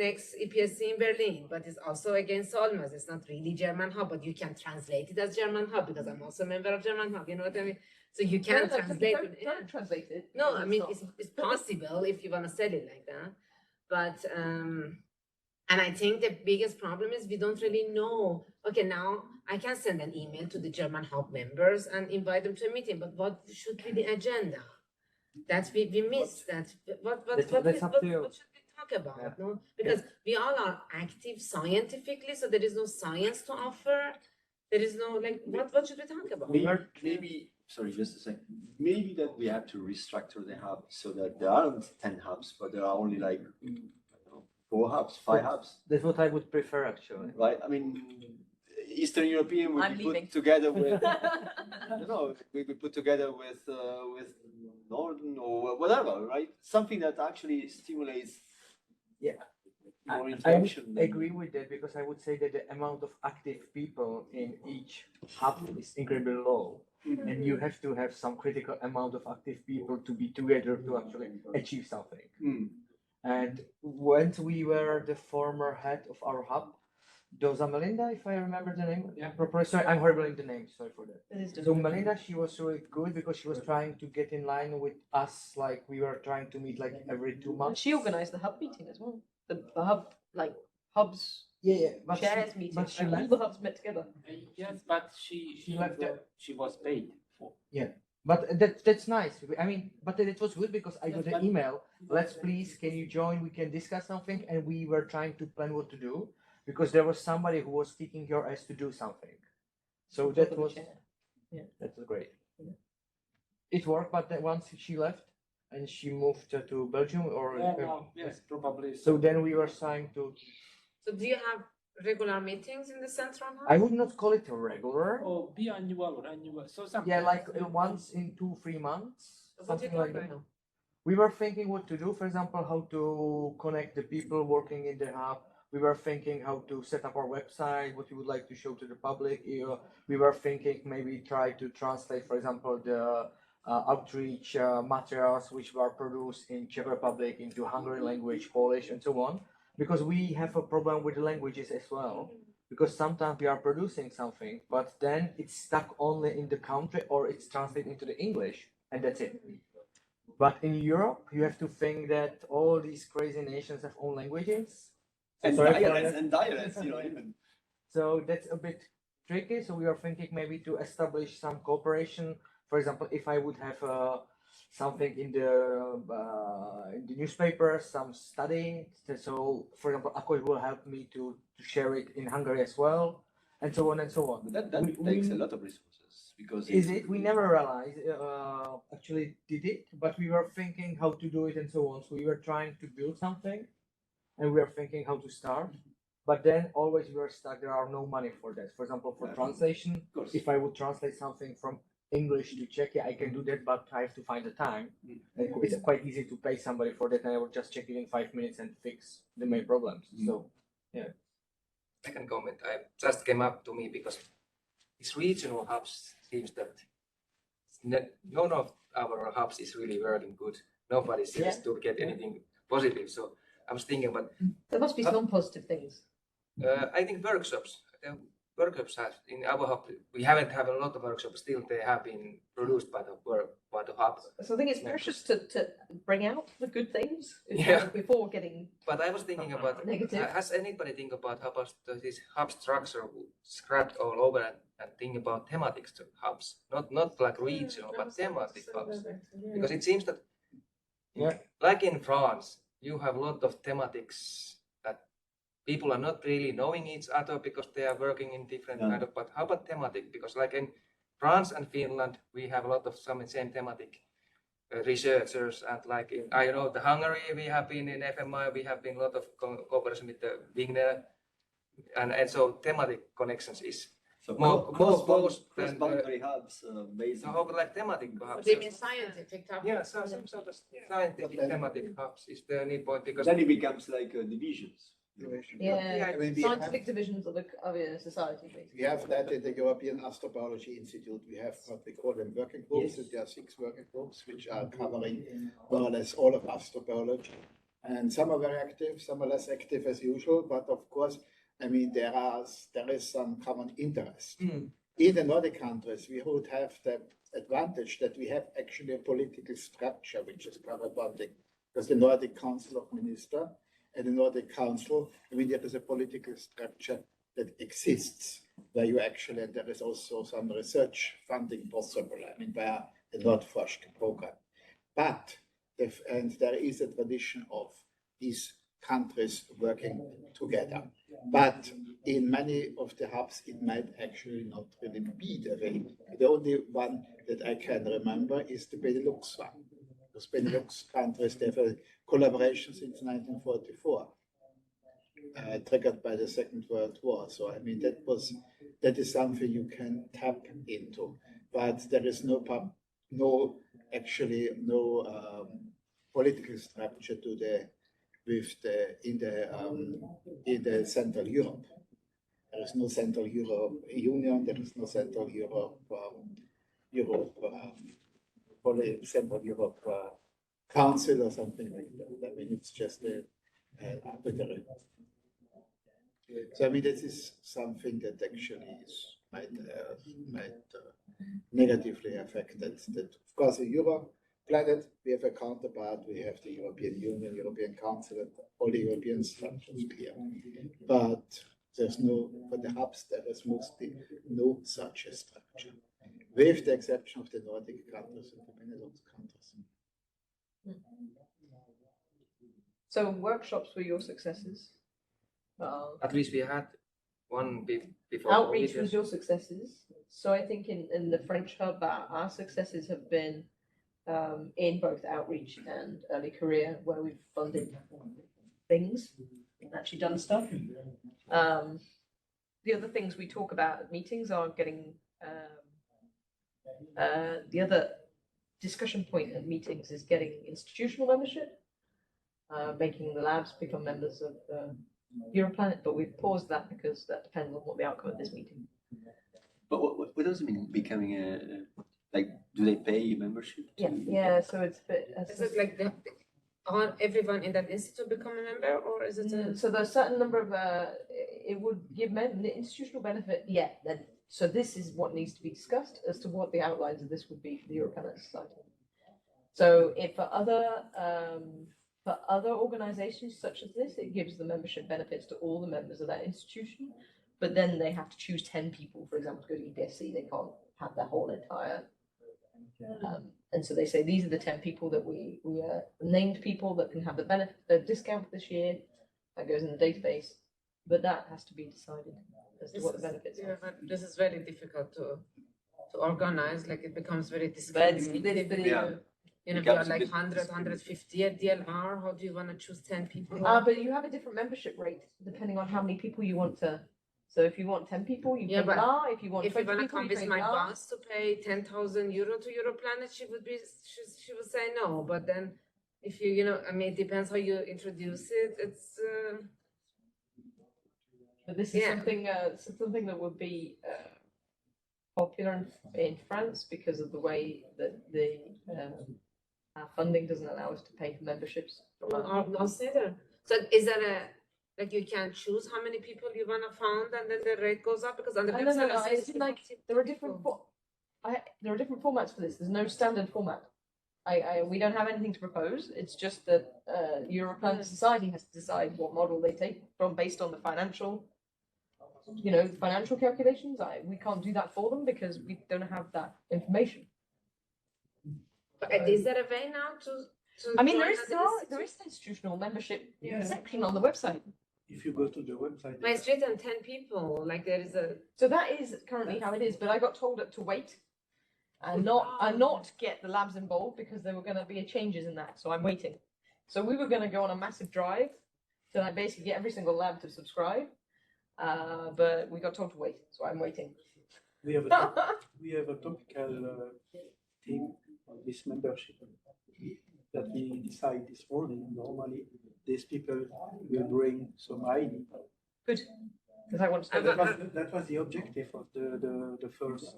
next EPSC in Berlin, but it's also against Solmas. It's not really German hub, but you can translate it as German hub because I'm also a member of German hub. You know what I mean? So you can translate it. Don't translate it. No, because I mean not- it's possible if you want to sell it like that, but And I think the biggest problem is we don't really know. Okay, now I can send an email to the German hub members and invite them to a meeting, but what should be the agenda? That we missed that. What should we talk about? Yeah. No? Because we all are active scientifically, so there is no science to offer. There is no like what should we talk about? Maybe sorry, just a second. Maybe that we have to restructure the hub so that there aren't 10 hubs, but there are only like 4 hubs, 5 hubs. That's what I would prefer actually. Right? I mean, Eastern European would I'm be leaving. put together with, we could put together with Northern or whatever, right? Something that actually stimulates more I interaction. would agree with that because I would say that the amount of active people in each hub is incredibly low. And you have to have some critical amount of active people to be together to actually achieve something. And when we were the former head of our hub, Doza Melinda, if I remember the name properly, sorry, I'm horrible in the name, sorry for that. So Melinda, she was really good because she was trying to get in line with us, like we were trying to meet like every 2 months. She organised the hub meeting as well. The hub, like hubs, but chairs she, meeting. but she All left. the hubs met together. Yes, but she left. She was paid for. Yeah, but that's nice. I mean, but it was good because I got an email. Let's please, can you join? We can discuss something, and we were trying to plan what to do because there was somebody who was kicking your ass to do something. So that was great. Yeah. It worked, but then once she left and she moved to Belgium or yes, probably. so then we were trying to. So do you have regular meetings in the central hub? I would not call it a regular. Or biannual or annual. So something. Yeah, like once in 2-3 months, something like that. We were thinking what to do, for example, how to connect the people working in the hub. We were thinking how to set up our website, what we would like to show to the public. We were thinking maybe try to translate, for example, the outreach materials which were produced in Czech Republic into Hungarian language, Polish, and so on. Because we have a problem with the languages as well. Because sometimes we are producing something, but then it's stuck only in the country or it's translated into the English, and that's it. But in Europe, you have to think that all these crazy nations have own languages. And dialects, even. So that's a bit tricky. So we are thinking maybe to establish some cooperation. For example, if I would have something in the newspaper, some study. So, for example, Akos will help me to share it in Hungary as well, and so on and so on. But that takes a lot of resources because we never realized actually did it, but we were thinking how to do it and so on. So we were trying to build something, and we were thinking how to start. But then always we were stuck. There are no money for that. For example, for translation, if I would translate something from English to Czech, I can do that, but I have to find the time. It's quite easy to pay somebody for that, and I will just check it in 5 minutes and fix the main problems. So, yeah. Second comment, I just came up to me because these regional hubs seems that none of our hubs is really working good. Nobody seems to get anything positive. So I was thinking, but there must be some positive things. I think workshops. Workshops have in our hub. We haven't had a lot of workshops. Still, they have been produced by the hub. So I think it's precious to bring out the good things before getting. But I was thinking about negative. Has anybody think about how this hub structure scrapped all over and think about thematic hubs, not like regional, but thematic hubs, because it seems that like in France, you have a lot of thematics. People are not really knowing each other because they are working in different kind of. But how about thematic? Because like in France and Finland, we have a lot of some same thematic researchers, and like in the Hungary, we have been in FMI, we have been a lot of cooperation with the Wigner, and so thematic connections is more cross-boundary hubs based. So how about like thematic hubs? They mean scientific topics. Yeah, some sort of scientific thematic hubs. Is there any point because then it becomes like divisions. Yeah, scientific divisions of a society. Basically. We have that in the European Astrobiology Institute. We have what we call them working groups. There are 6 working groups which are covering more or less all of astrobiology. And some are very active, some are less active as usual. But of course, I mean, there is some common interest. In the Nordic countries, we would have the advantage that we have actually a political structure which is corresponding, because the Nordic Council of Ministers And the Nordic Council, I mean, there is a political structure that exists where you actually, and there is also some research funding possible, I mean, via the Nordforsk program. But, and there is a tradition of these countries working together. But in many of the hubs, it might actually not really be the way. The only one that I can remember is the Benelux one. The Benelux countries, they have a collaboration since 1944, triggered by the Second World War. So, I mean, that is something you can tap into. But there is no political structure in the Central Europe. There is no Central Europe Union. There is no Central Europe Central Europe Council or something like that. I mean, it's just an arbitrary. So I mean, this is something that actually might negatively affect that. Of course, in Europlanet, we have a counterpart. We have the European Union, European Council, and all the European structures here. But there's no, for the hubs, there is mostly no such a structure, with the exception of the Nordic countries and the Benelux countries. So workshops were your successes. At least we had one before. Outreach was your successes. So I think in the French hub, our successes have been in both outreach and early career, where we've funded things and actually done stuff. The other things we talk about at meetings are getting the other discussion point at meetings is getting institutional membership, making the labs become members of Europlanet, but we've paused that because that depends on what the outcome of this meeting. But what does it mean becoming like, do they pay membership? Yeah. So it's a bit. Is it like everyone in that institute become a member, or is it so there's a certain number of it would give the institutional benefit. Yeah. Then so this is what needs to be discussed as to what the outlines of this would be for the Europlanet Society. So if for other organizations such as this, it gives the membership benefits to all the members of that institution, but then they have to choose 10 people, for example, to go to EPSC. They can't have their whole entire. And so they say, these are the 10 people that we named people that can have the benefit, the discount this year. That goes in the database, but that has to be decided as to what the benefits are. But this is very difficult to organize. Like it becomes very discriminating. You know, if you're like 100, 150 at DLR, how do you want to choose 10 people? But you have a different membership rate depending on how many people you want to. So if you want 10 people, you pay blah. If you want 20 want to people, convince my boss to pay 10,000 euro to Europlanet, she would say no. But then, if I mean, it depends how you introduce it. It's. But this is something that would be popular in France because of the way that the our funding doesn't allow us to pay for memberships. No, neither. So is that like you can choose how many people you want to found, and then the rate goes up because on the website it's like there are different formats for this. There's no standard format. We don't have anything to propose. It's just that Europlanet Society has to decide what model they take from based on the financial calculations. We can't do that for them because we don't have that information. But is there a way now to I mean, there is an institutional membership section on the website. If you go to the website, but it's written 10 people. Like there is a. So that is currently how it is. But I got told to wait and not get the labs involved because there were going to be changes in that. So I'm waiting. So we were going to go on a massive drive to like basically get every single lab to subscribe, but we got told to wait. So I'm waiting. We have a topical theme on this membership that we decide this morning. Normally, these people will bring some ID. Good, because I want to. That was the objective of the first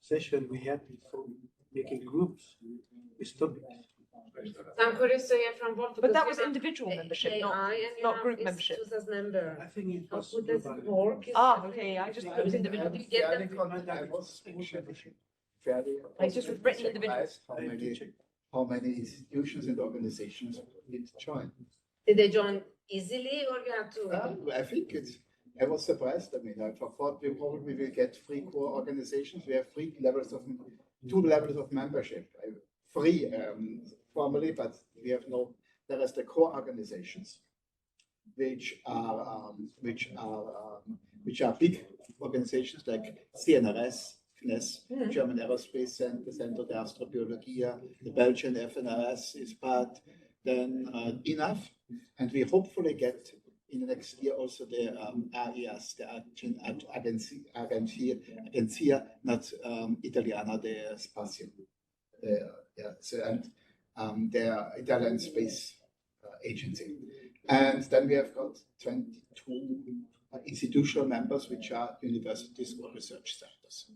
session we had before making groups with topics. I'm curious to hear from both. But that was individual membership, not group membership. I think it was. How does it work? Okay. I just thought it was individual. I just written individual. How many institutions and organizations need to join? Did they join easily or you have to? I think I was surprised. I mean, I thought we probably will get 3 core organizations. We have 2 levels of membership. Free formally, but we have no. There is the core organizations, which are big organizations like CNRS, CNES, German Aerospace Center, Centro de Astrobiologia, the Belgian FNRS is part, then enough, and we hopefully get in the next year also the AIAS, the Agenzia Italiana de Spazio, the Italian Space Agency. And then we have got 22 institutional members, which are universities or research centers.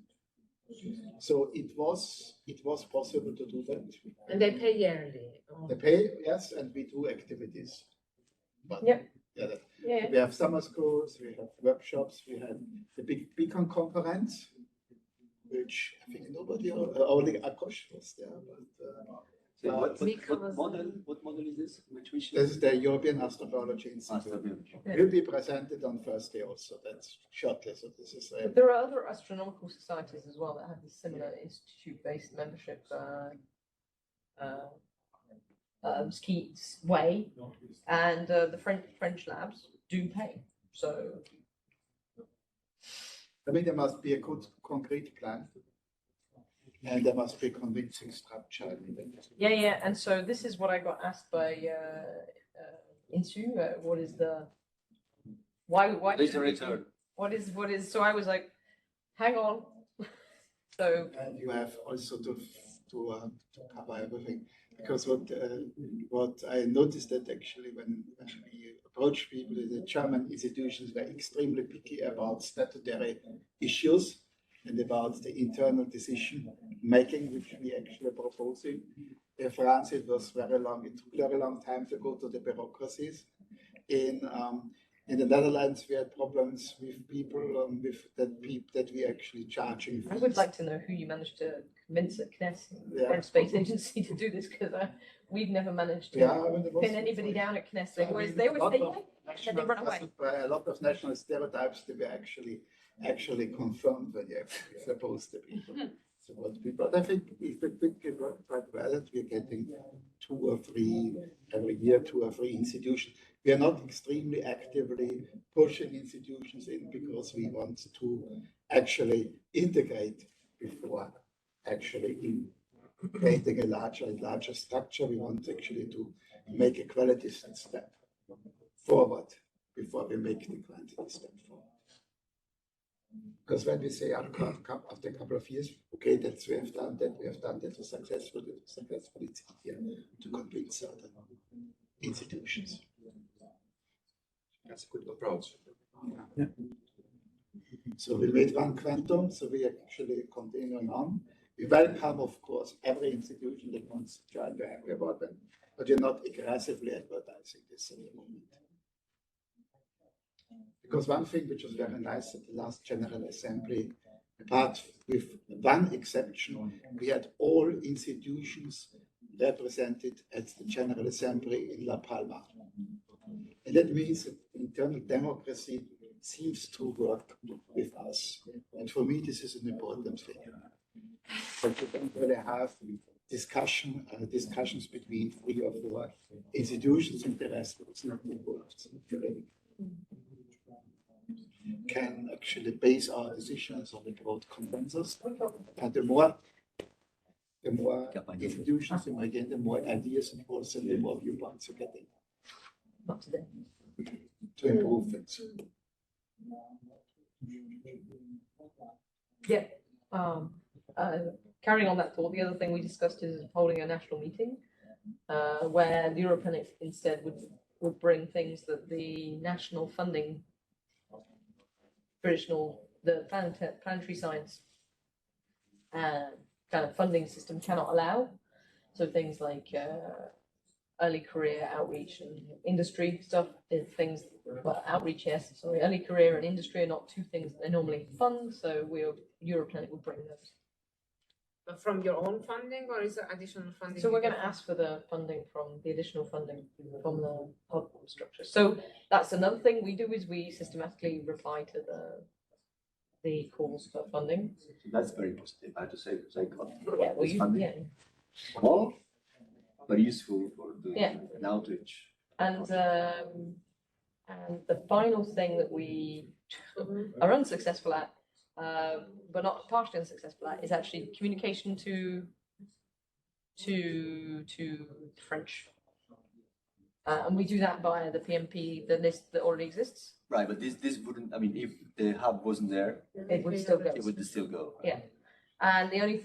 So it was possible to do that. And they pay yearly. They pay, yes, and we do activities. But we have summer schools, we have workshops, we had the big Beacon conference, which I think nobody, only Akosh was there. But what model is this? Which this is the European Astrobiology Institute. Will be presented on Thursday also. That's shortly. So this is. There are other astronomical societies as well that have this similar institute-based membership Skeet's way, and the French labs do pay. So. I mean, there must be a good concrete plan. And there must be convincing structure. Yeah. And so this is what I got asked by Insu. What is the why? Please return. What is? So I was like, hang on. So. And you have also to cover everything, because what I noticed that actually when we approach people, the German institutions were extremely picky about statutory issues and about the internal decision making, which we actually are proposing. In France, it was very long. It took a very long time to go to the bureaucracies. In the Netherlands, we had problems with people that we actually charging fees. I would like to know who you managed to convince at CNES, French Space Agency, to do this, because we've never managed to pin anybody down at CNES. They always say yeah, and they run away. A lot of national stereotypes that were actually confirmed when you're supposed to be. So what people, I think if we think quite well, we're getting 2 or 3 every year, 2 or 3 institutions. We are not extremely actively pushing institutions in because we want to actually integrate before actually creating a larger structure. We want actually to make a quality step forward before we make the quantity step forward. Because when we say after a couple of years, okay, that's we have done that was successful, it's easier to convince other institutions. That's a good approach. Yeah. So we made one quantum, so we actually continuing on. We welcome, of course, every institution that wants to join. We're happy about them, but you're not aggressively advertising this at the moment. Because one thing which was very nice at the last General Assembly, apart with one exception, we had all institutions represented at the General Assembly in La Palma. And that means that internal democracy seems to work with us. And for me, this is an important thing. But you don't really have discussions between 3 or 4 institutions, and the rest is not involved. Can actually base our decisions on the broad consensus. And the more institutions, again, the more ideas and also the more viewpoints you're getting. Not today. To improve things. Yeah. Carrying on that thought, the other thing we discussed is holding a national meeting where the Europlanet instead would bring things that the national funding, the planetary science kind of funding system cannot allow. So things like early career outreach and industry stuff is things, well, outreach, yes, sorry, early career and industry are not 2 things that they normally fund, so Europlanet will bring those. But from your own funding, or is it additional funding? So we're going to ask for the funding from the additional funding from the hub structure. So that's another thing we do is we systematically reply to the calls for funding. So that's very positive, I have to say, because I got this funding. Small, but useful for doing an outreach. And the final thing that we are unsuccessful at, but not partially unsuccessful at, is actually communication to French. And we do that via the PMP, the list that already exists. Right, but this wouldn't, I mean, if the hub wasn't there, it would still go. It would still go. Yeah. And the other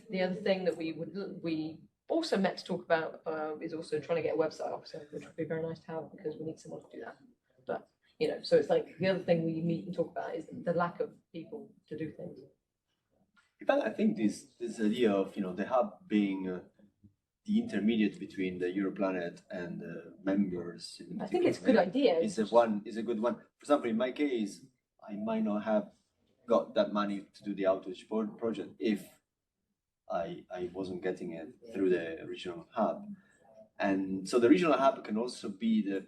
thing that we also meant to talk about is also trying to get a website officer, which would be very nice to have because we need someone to do that. But you know, so it's like the other thing we meet and talk about is the lack of people to do things. In fact, I think this idea of the hub being the intermediate between the Europlanet and members. I think it's a good idea. Is a good one. For example, in my case, I might not have got that money to do the outreach project if I wasn't getting it through the regional hub. And so the regional hub can also be the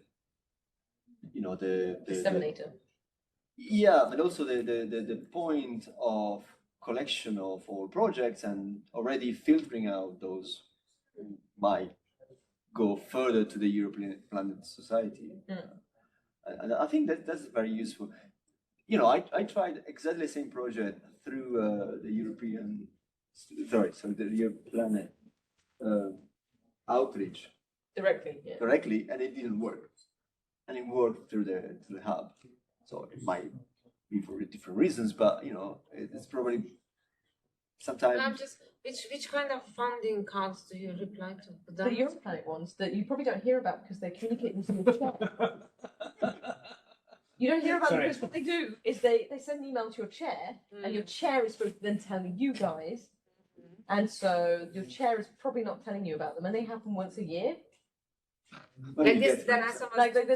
disseminator. Yeah, but also the point of collection of all projects and already filtering out those who might go further to the Europlanet Society. And I think that's very useful. I tried exactly the same project through the Europlanet outreach directly, and it didn't work. And it worked through the hub. So it might be for different reasons, but it's probably sometimes. I'm just which kind of funding cards do you reply to? The Europlanet ones that you probably don't hear about because they communicate with your chair. You don't hear about them because what they do is they send an email to your chair, and your chair is supposed to then tell you guys, and so your chair is probably not telling you about them, and they happen once a year. Like this, the last like the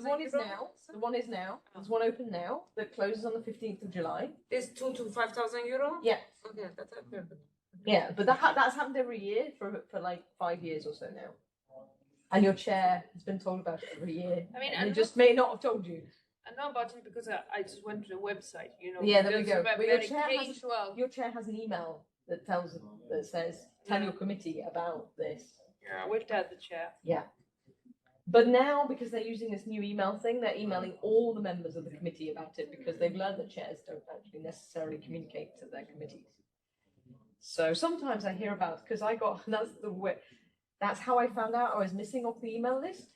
one is now. The one is now. There's one open now that closes on the 15th of July. There's 2,000 to 5,000 euro. Yeah. Okay, that's perfect. Yeah, but that's happened every year for like 5 years or so now. And your chair has been told about it every year. I mean, and they just may not have told you. I know about it because I just went to the website. Yeah, there we go. But your chair has an email that says tell your committee about this. Yeah, we've had the chair. Yeah. But now, because they're using this new email thing, they're emailing all the members of the committee about it because they've learned that chairs don't actually necessarily communicate to their committees. So sometimes I hear about, because that's how I found out I was missing off the email list.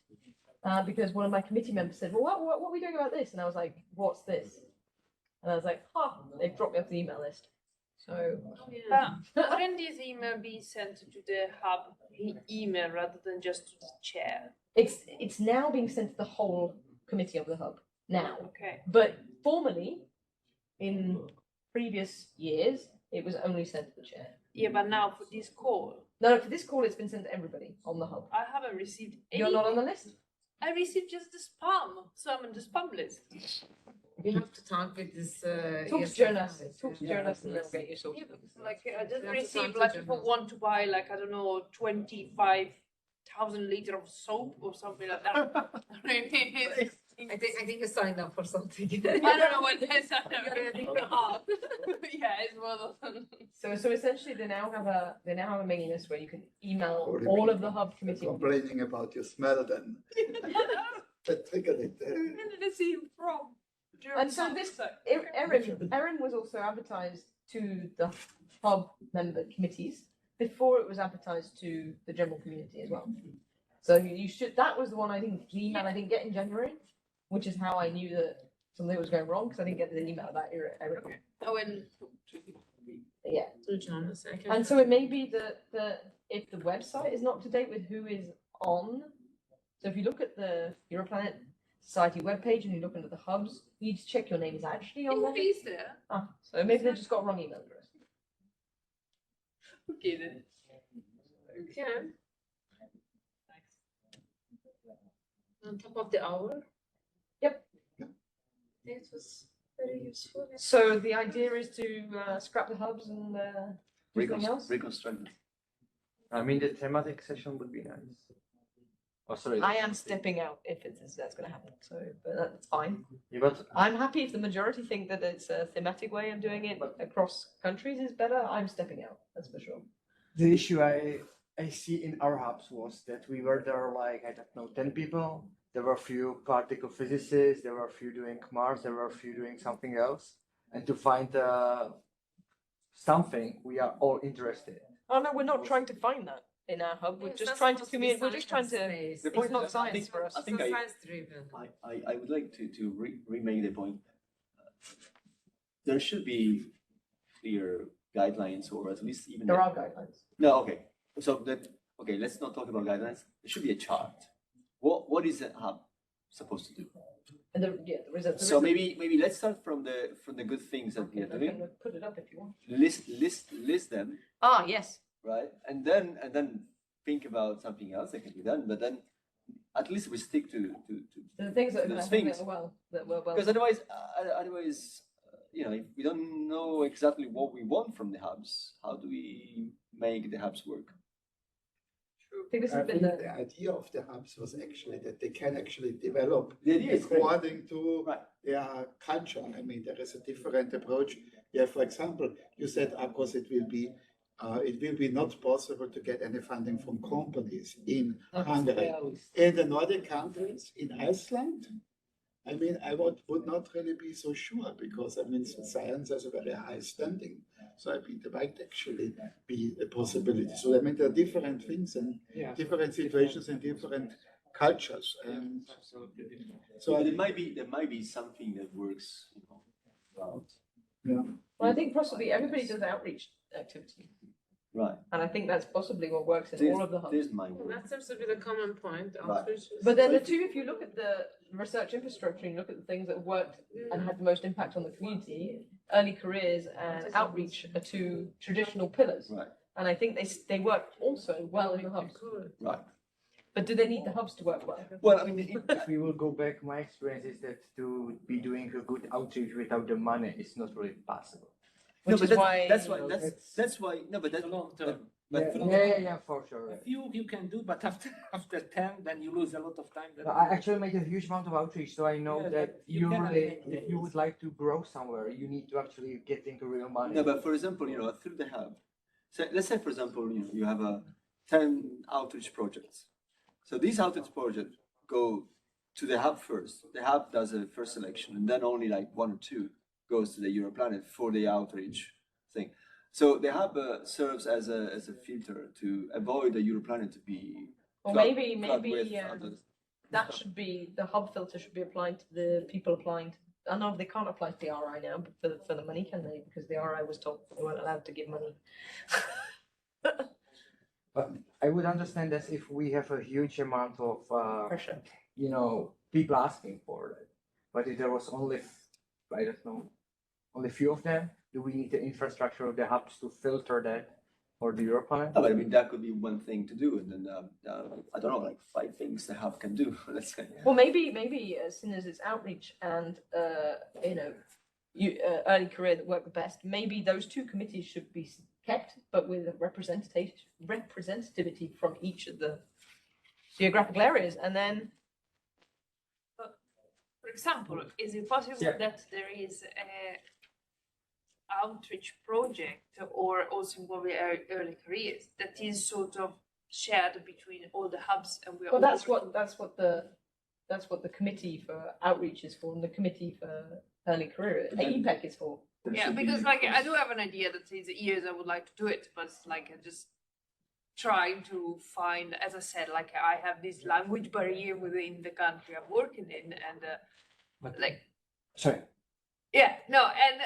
Because one of my committee members said, well, what are we doing about this? And I was like, what's this? And I was like, they've dropped me off the email list. So, wouldn't this email be sent to the hub email rather than just to the chair? It's now being sent to the whole committee of the hub now. Okay. But formally, in previous years, it was only sent to the chair. Yeah, but now for this call. No, for this call, it's been sent to everybody on the hub. I haven't received any. You're not on the list? I received just the spam, so I'm on the spam list. We have to talk with this. Talk to journalists. Talk to journalists and they'll get you sorted. Yeah, like I just received like people want to buy like 25,000 liters of soap or something like that. I think you signed up for something. I don't know what they signed up for. Yeah, it's one of them. So essentially, they now have a mailing list where you can email all of the hub committee. Complaining about your smell, then. That triggered it. Where did I see him from? And so this ERIM was also advertised to the hub member committees before it was advertised to the general community as well. So that was the one the email I didn't get in January, which is how I knew that something was going wrong because I didn't get the email about ERIM. Yeah. And so it may be that if the website is not up to date with who is on, so if you look at the Europlanet Society webpage and you look into the hubs, you need to check your name is actually on there. Is there? So maybe they just got a wrong email address. Okay then. Okay. On top of the hour. Yep. It was very useful. So the idea is to scrap the hubs and Anything else? Reconstruct. I mean, the thematic session would be nice. Oh, sorry. I am stepping out if that's going to happen. So, but that's fine. Yeah, but I'm happy if the majority think that it's a thematic way of doing it across countries is better. I'm stepping out. That's for sure. the issue I see in our hubs was that we were there like, I don't know, 10 people. There were a few particle physicists, there were a few doing Mars, there were a few doing something else. And to find something we are all interested in. Oh no, we're not trying to find that in our hub. We're just trying to communicate. We're just trying to. The point It's not is, science for us. I think science driven. I would like to remake the point. There should be clear guidelines, or at least even There are guidelines. No, okay. So let's not talk about guidelines. There should be a chart. What is a hub supposed to do? And there is a. So maybe let's start from the good things that we are doing. Put it up if you want. List them. Ah, yes. Right, and then think about something else that can be done. But then at least we stick to The things that are those going things. to well, that were well. Because otherwise, if we don't know exactly what we want from the hubs, how do we make the hubs work? I think this I has been think the. the idea of the hubs was actually that they can actually develop The idea is great. according to their culture. I mean, there is a different approach. Yeah, for example, you said, of course, it will be not possible to get any funding from companies in Hungary. In the Nordic countries, in Iceland, I mean, I would not really be so sure because, I mean, science has a very high standing. So, I mean, there might actually be a possibility. So, I mean, there are different things and different situations and different cultures. And so there might be something that works. Yeah. Well, I think possibly everybody does outreach activity. Right. And I think that's possibly what works in all of the hubs. That seems to be the common point. But then the two, if you look at the research infrastructure and you look at the things that worked and had the most impact on the community, early careers and outreach are two traditional pillars. Right. And I think they work also well in the hubs. Right. But do they need the hubs to work well? Well, I mean, if we will go back, my experience is that to be doing a good outreach without the money is not really possible. Which is why that's why no, but that's long term. Yeah, for sure. A few you can do, but after 10, then you lose a lot of time. I actually made a huge amount of outreach, so I know Yeah, that you can if you would like to grow somewhere, you need to actually get into real money. No, but for example, through the hub. So let's say, for example, you have 10 outreach projects. So these outreach projects go to the hub first. The hub does a first selection, and then only like 1 or 2 goes to the Europlanet for the outreach thing. So the hub serves as a filter to avoid the Europlanet to be. Or maybe that should be the hub filter should be applied to the people applying to. I know they can't apply to the RI now, but for the money, can they? Because the RI was told they weren't allowed to give money. But I would understand that if we have a huge amount of pressure, people asking for it, but if there was only, I don't know, only few of them, do we need the infrastructure of the hubs to filter that for the Europlanet? No, but I mean, that could be one thing to do, and then I don't know, like 5 things the hub can do. Let's say. Well, maybe as soon as it's outreach and early career that work the best, maybe those 2 committees should be kept, but with representativity from each of the geographical areas, and then. For example, is it possible that there is a outreach project or also involving early careers that is sort of shared between all the hubs and we are? Well, that's what the committee for outreach is for, and the committee for early career, EPEC is for. Yeah, because like I do have an idea that in the years I would like to do it, but it's like I just trying to find, as I said, like I have this language barrier within the country I'm working in, and Sorry. Yeah, no, and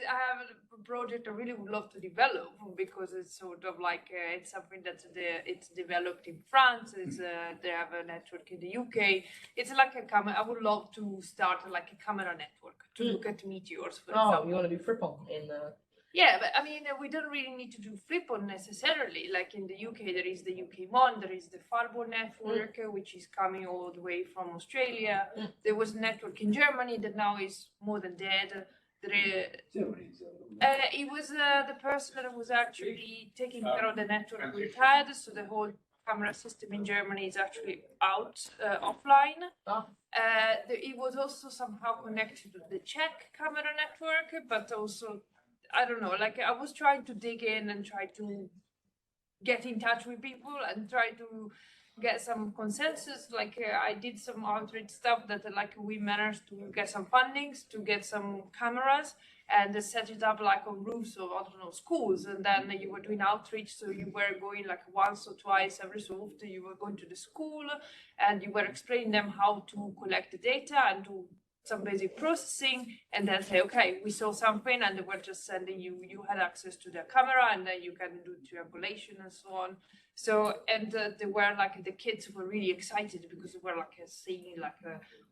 I have a project I really would love to develop because it's sort of like it's something that's it's developed in France. It's they have a network in the UK. It's like a camera. I would love to start like a camera network to look at meteors. For example. You want to do Frippon in? Yeah, but I mean, we don't really need to do Frippon necessarily. Like in the UK, there is the UK MON, there is the Farbor network, which is coming all the way from Australia. There was a network in Germany that now is more than dead. It was the person that was actually taking care of the network retired, so the whole camera system in Germany is actually out offline. It was also somehow connected to the Czech camera network, but also, I don't know, like I was trying to dig in and try to get in touch with people and try to get some consensus. Like I did some outreach stuff that like we managed to get some fundings to get some cameras and set it up like on roofs of, I don't know, schools. And then you were doing outreach, so you were going like once or twice every so often. You were going to the school and you were explaining them how to collect the data and do some basic processing, and then say, okay, we saw something, and they were just sending you. You had access to their camera, and then you can do triangulation and so on. So, and they were like, the kids were really excited because they were like seeing like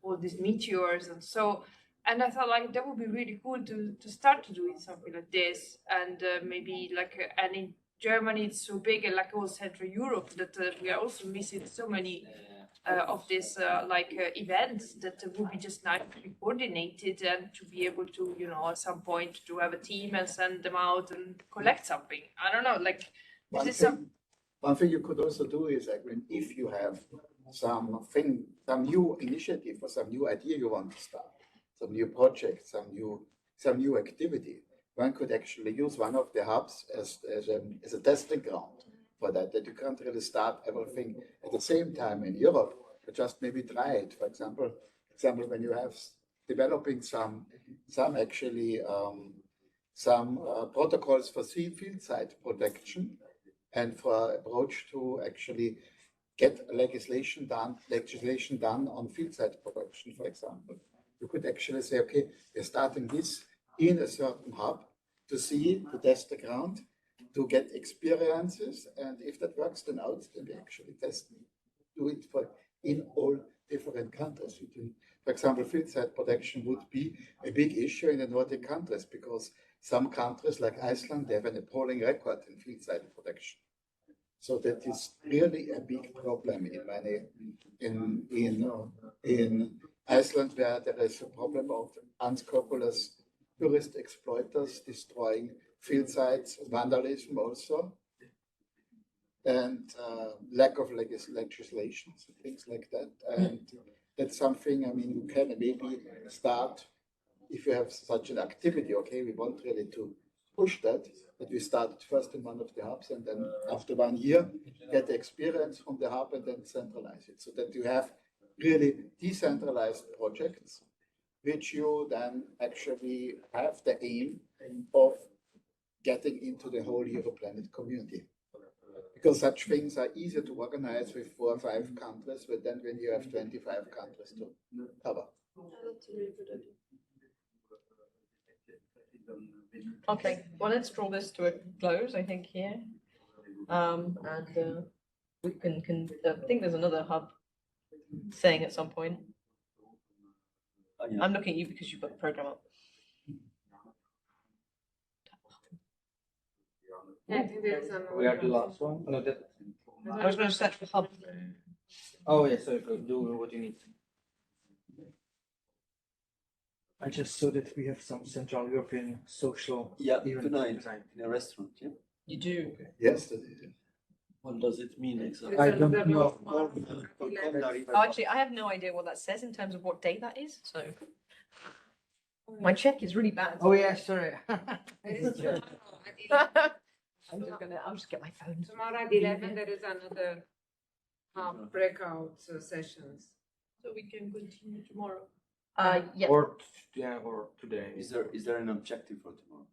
all these meteors and so. And I thought like that would be really cool to start doing something like this, and maybe like and in Germany it's so big, and like all Central Europe, that we are also missing so many of these events that would be just nice to be coordinated and to be able to, you know, at some point to have a team and send them out and collect something. I don't know, like one thing you could also do is like if you have some new initiative or some new idea you want to start, some new project, some new activity, one could actually use one of the hubs as a testing ground for that you can't really start everything at the same time in Europe, but just maybe try it. For example, when you have developing some protocols for field site protection and for approach to actually get legislation done on field site protection, for example. You could actually say, okay, we're starting this in a certain hub to test the ground, to get experiences, and if that works, then we actually do it in all different countries. For example, field site protection would be a big issue in the Nordic countries because some countries like Iceland, they have an appalling record in field site protection. So that is really a big problem in Iceland, where there is a problem of unscrupulous tourist exploiters destroying field sites, vandalism also, and lack of legislation, things like that. And that's something, I mean, you can maybe start, if you have such an activity, okay, we want really to push that we started first in one of the hubs, and then after 1 year, get the experience from the hub and then centralize it, so that you have really decentralized projects, which you then actually have the aim of getting into the whole Europlanet community. Because such things are easier to organize with 4 or 5 countries, but then when you have 25 countries to cover. That's a really good idea. Okay, well, let's draw this to a close, I think, here. We can I think there's another hub saying at some point. I'm looking at you because you've got the program up. Yeah, I think there's another. We are the last one. No, that. I was going to search for hub. Oh yeah, sorry. Do what you need. I just saw that we have some Central European social event tonight in a restaurant. Yeah. You do. Yes. What does it mean exactly? I don't know. Oh, actually, I have no idea what that says in terms of what day that is. So my check is really bad. Oh yeah, sorry. I'll just get my phone. Tomorrow at 11, there is another breakout sessions. So we can continue tomorrow. Yeah. Or today. Is there an objective for tomorrow?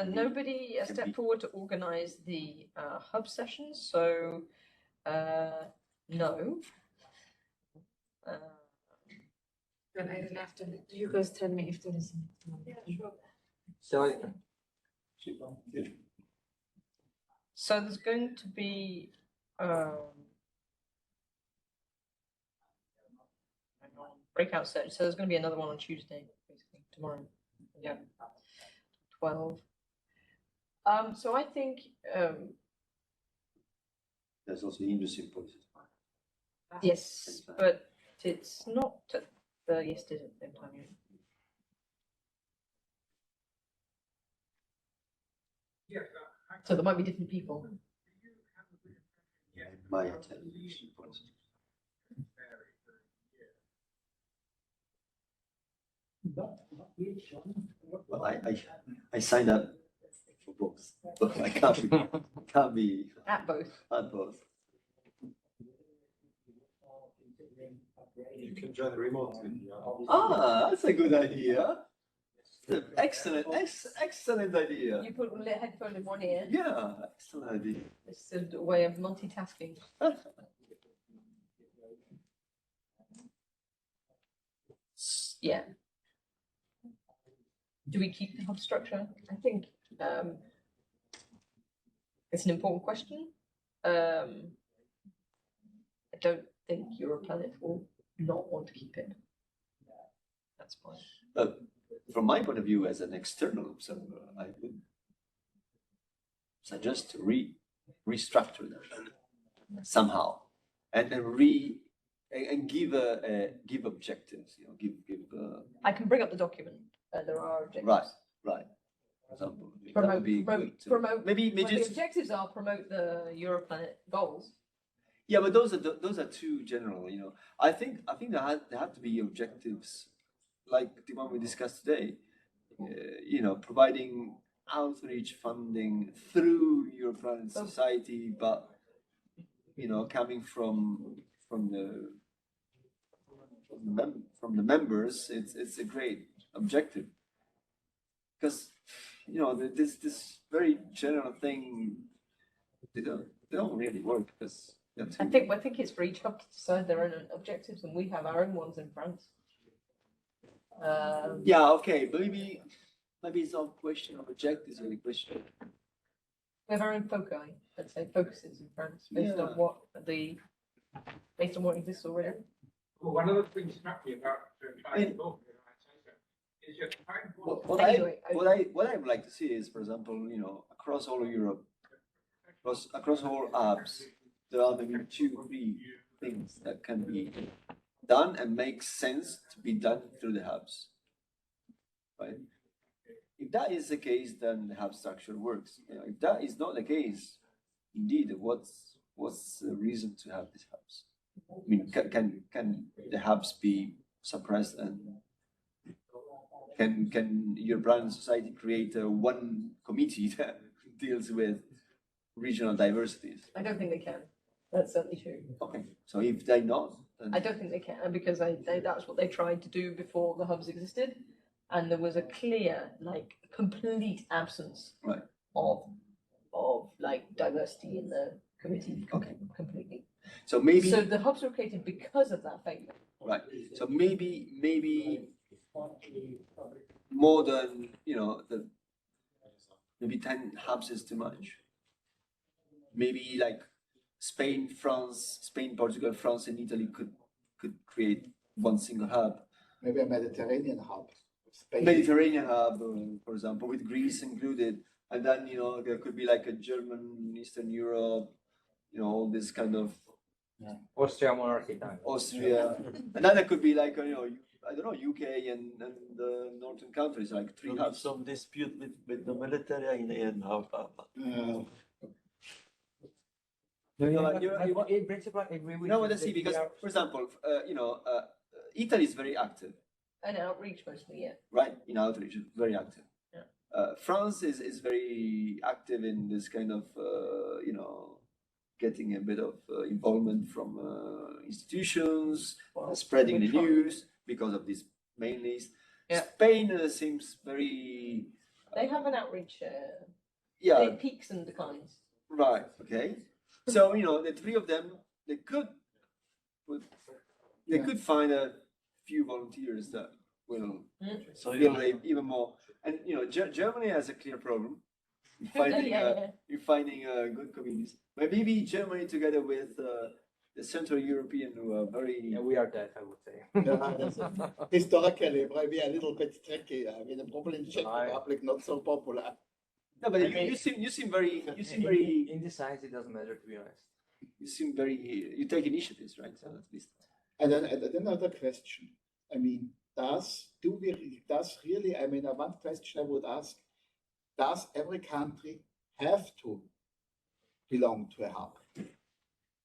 Nobody stepped forward to organize the hub sessions, so no. And I will have to. You guys tell me if there is. Yeah, sure. So there's going to be breakout session. So there's going to be another one on Tuesday, basically tomorrow. Yeah, 12. So I think There's also the industry policy. yes, but it's not at the yesterday at the same time yet. So there might be different people. My attendance. Well, I signed up for both, but I can't be At both. at both. You can join the remote. Ah, that's a good idea. Excellent idea. You put a headphone in one ear. Yeah, excellent idea. It's a way of multitasking. Yeah. Do we keep the hub structure? I think it's an important question. I don't think Europlanet will not want to keep it. That's fine. But from my point of view as an external observer, I would suggest to restructure that somehow, and then give objectives. Give. I can bring up the document. There are objectives. Right. For example, that Promote, would be promote, good to- promote. maybe Well, the just objectives are promote the Europlanet goals. yeah, but those are too general. I think there have to be objectives like the one we discussed today. Providing outreach funding through Europlanet society, but coming from the members, it's a great objective. Because this very general thing, they don't really work because I think it's for each hub to decide their own objectives, and we have our own ones in France. Yeah, okay, but maybe it's not a question of objectives, really question. We have our own foci, let's say focuses in France, based on what exists already. Well, one of the things struck me about is your time. What I would like to see is, for example, across all of Europe, across all hubs, there are maybe 2 or 3 things that can be done and make sense to be done through the hubs, right? If that is the case, then the hub structure works. If that is not the case, indeed, what's the reason to have these hubs? I mean, can the hubs be suppressed, and can Europlanet society create one committee that deals with regional diversities? I don't think they can. That's certainly true. Okay, so if they not, then I don't think they can, because that's what they tried to do before the hubs existed, and there was a clear, complete absence of diversity in the committee. Completely. So maybe the hubs were created because of that failure. Right. So maybe more than maybe 10 hubs is too much. Maybe like Spain, Portugal, France, and Italy could create one single hub. Maybe a Mediterranean hub. Spain. Mediterranean hub, for example, with Greece included, and then there could be like a German, Eastern Europe, all this kind of Austria monarchy time. Austria, and then there could be like I don't know, UK and the northern countries, like 3 There'll be hubs. some dispute with the military in how. In principle, I agree with No, you let's see, that because, we are- for example, Italy is very active, And outreach mostly, yeah. right? In outreach, very active. Yeah. France is very active in this kind of, getting a bit of involvement from institutions, spreading the news because of this main list. Yeah. Spain seems very. They have an outreach. Yeah. It peaks and declines. Right. Okay. So the 3 of them, they could find a few volunteers that will build even more. And Germany has a clear problem in finding good communities. But maybe Germany together with the Central European, who are very. Yeah, we are dead, I would say. Historically, maybe a little bit tricky. I mean, probably in Czech Republic not so popular. No, but you seem very in this science. It doesn't matter, to be honest. You take initiatives, right? So at least. And then another question. I mean, one question I would ask, does every country have to belong to a hub.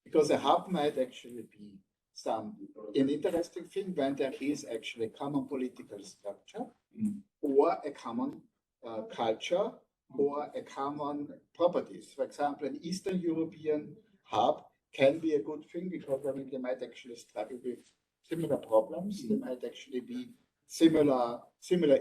Because a hub might actually be an interesting thing when there is actually a common political structure or a common culture or a common properties. For example, an Eastern European hub can be a good thing because I mean they might actually struggle with similar problems. There might actually be similar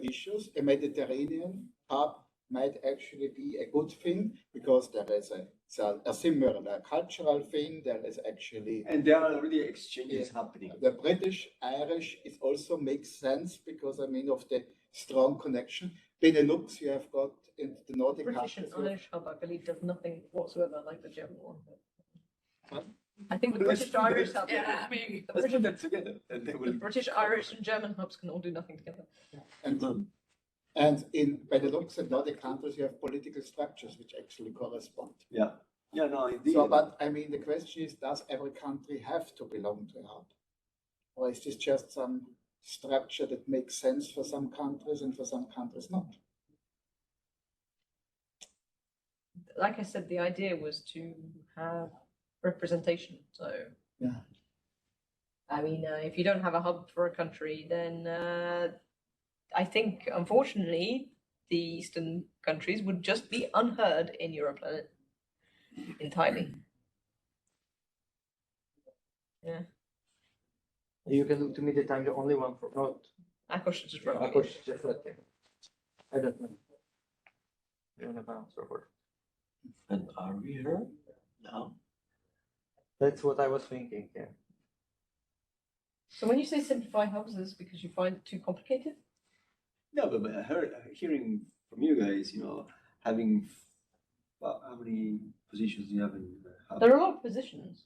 issues. A Mediterranean hub might actually be a good thing because there is a similar cultural thing. There is actually and there are already exchanges happening. The British Irish it also makes sense because I mean of the strong connection. Benelux, you have got in the Nordic British and countries. Irish hub, I believe, does nothing whatsoever like the German one. Huh? I think the British Irish hub. Yeah, I mean, the Let's British, put them together, and they the will. British, Irish, and German hubs can all do nothing together. And in Benelux and Nordic countries, you have political structures which actually correspond. Yeah, no, indeed. So, but I mean, the question is, does every country have to belong to a hub? Or is this just some structure that makes sense for some countries and for some countries not? Like I said, the idea was to have representation. So, yeah. I mean, if you don't have a hub for a country, then I think, unfortunately, the Eastern countries would just be unheard in Europlanet entirely. Yeah. You can look to me that I'm the only one for not. Akos just wrote. Akos just wrote it. I don't know. You want to bounce over? And are we here now? That's what I was thinking. Yeah. So when you say simplify hubs, is it because you find it too complicated? No, but hearing from you guys, having how many positions do you have in the hub? There are a lot of positions,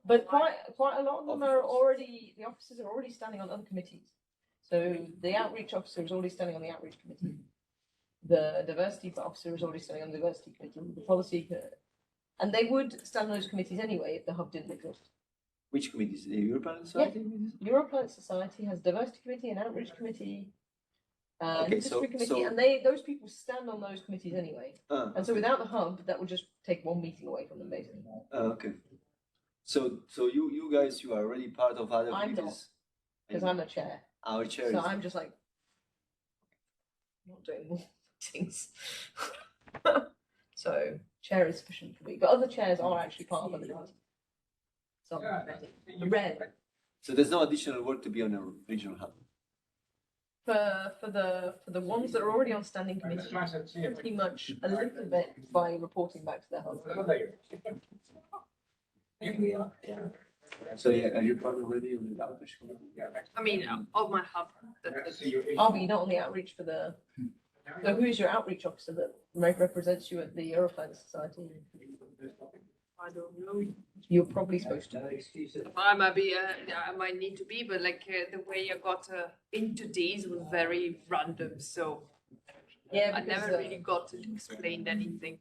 but quite a lot of them are already, the officers are already standing on other committees. So the outreach officer is already standing on the outreach committee. The diversity officer is already standing on the diversity committee. The policy, and they would stand on those committees anyway if the hub didn't exist. Which committees? The Europlanet Society? Yeah. Europlanet Society has diversity committee, an outreach committee, Okay, industry committee, so and those people stand on those committees anyway. And so without the hub, that would just take one meeting away from them, basically. Okay. So you guys, you are already part of other I'm committees? not, because I'm a chair. Our chair So is. I'm just like, not doing more meetings. So chair is sufficient for me, but other chairs are actually part of other committees. So rare. So there's no additional work to be on a regional hub. For the ones that are already on standing committees, pretty much a little bit by reporting back to their hub. So yeah, are you part already on the outreach? I mean, of my hub. Oh, but you're not on the outreach for the. So who is your outreach officer that represents you at the Europlanet Society? I don't know. You're probably supposed to. I might be. I might need to be, but like the way I got into these was very random. So yeah, I never really got to explain anything.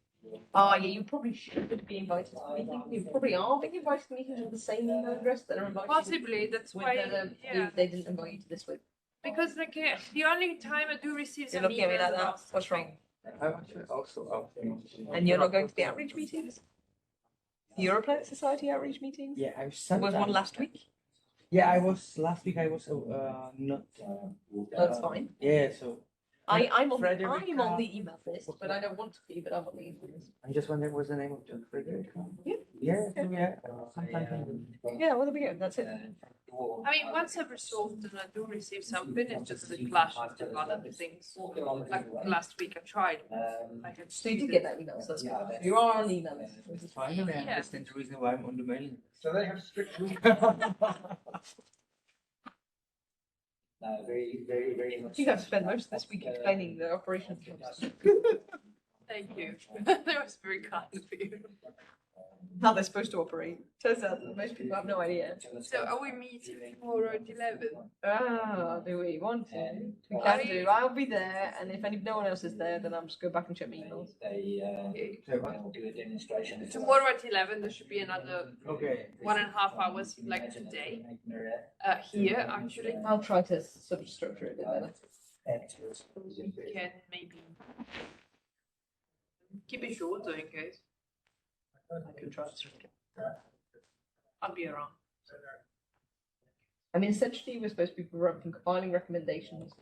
Oh yeah, you probably should be invited to meetings. You probably are being invited to meetings with the same email address that are invited. Possibly, that's with why. Yeah. They didn't invite you to this with. Because like the only time I do receive You're some looking at me like emails that. about What's wrong? I'm actually also. And you're not going to the outreach meetings? The Europlanet Society outreach meetings? Yeah, I There was one last week. Yeah, I was last week. I was not. That's fine. Yeah, so. I'm on the email list, but I don't want to be. But I'm on the email list. I'm just wondering what's the name of the Frederica? Yeah. Yeah. Sometimes. Yeah, well, there we go. That's it. I mean, once I've resolved and I do receive something, it's just a clash of the other things. Like last week I tried. I had So you did get that email, so that's good. You are on the email list. Finally, I understand the reason why I'm on the mailing. So they have strict rules. Very much. You have spent most of this week explaining the operations. Thank you. That was very kind of you. How they're supposed to operate. Turns out that most people have no idea. So are we meeting tomorrow at 11? Ah, do we want to? We can do. I'll be there, and if no one else is there, then I'll just go back and check my emails. Do a demonstration. Tomorrow at 11, there should be another Okay. 1.5 hours like today. Here, actually. I'll try to sort of structure it a bit better. We can maybe Keep it short though in case. I can try. I'll be around. I mean, essentially, we're supposed to be compiling recommendations.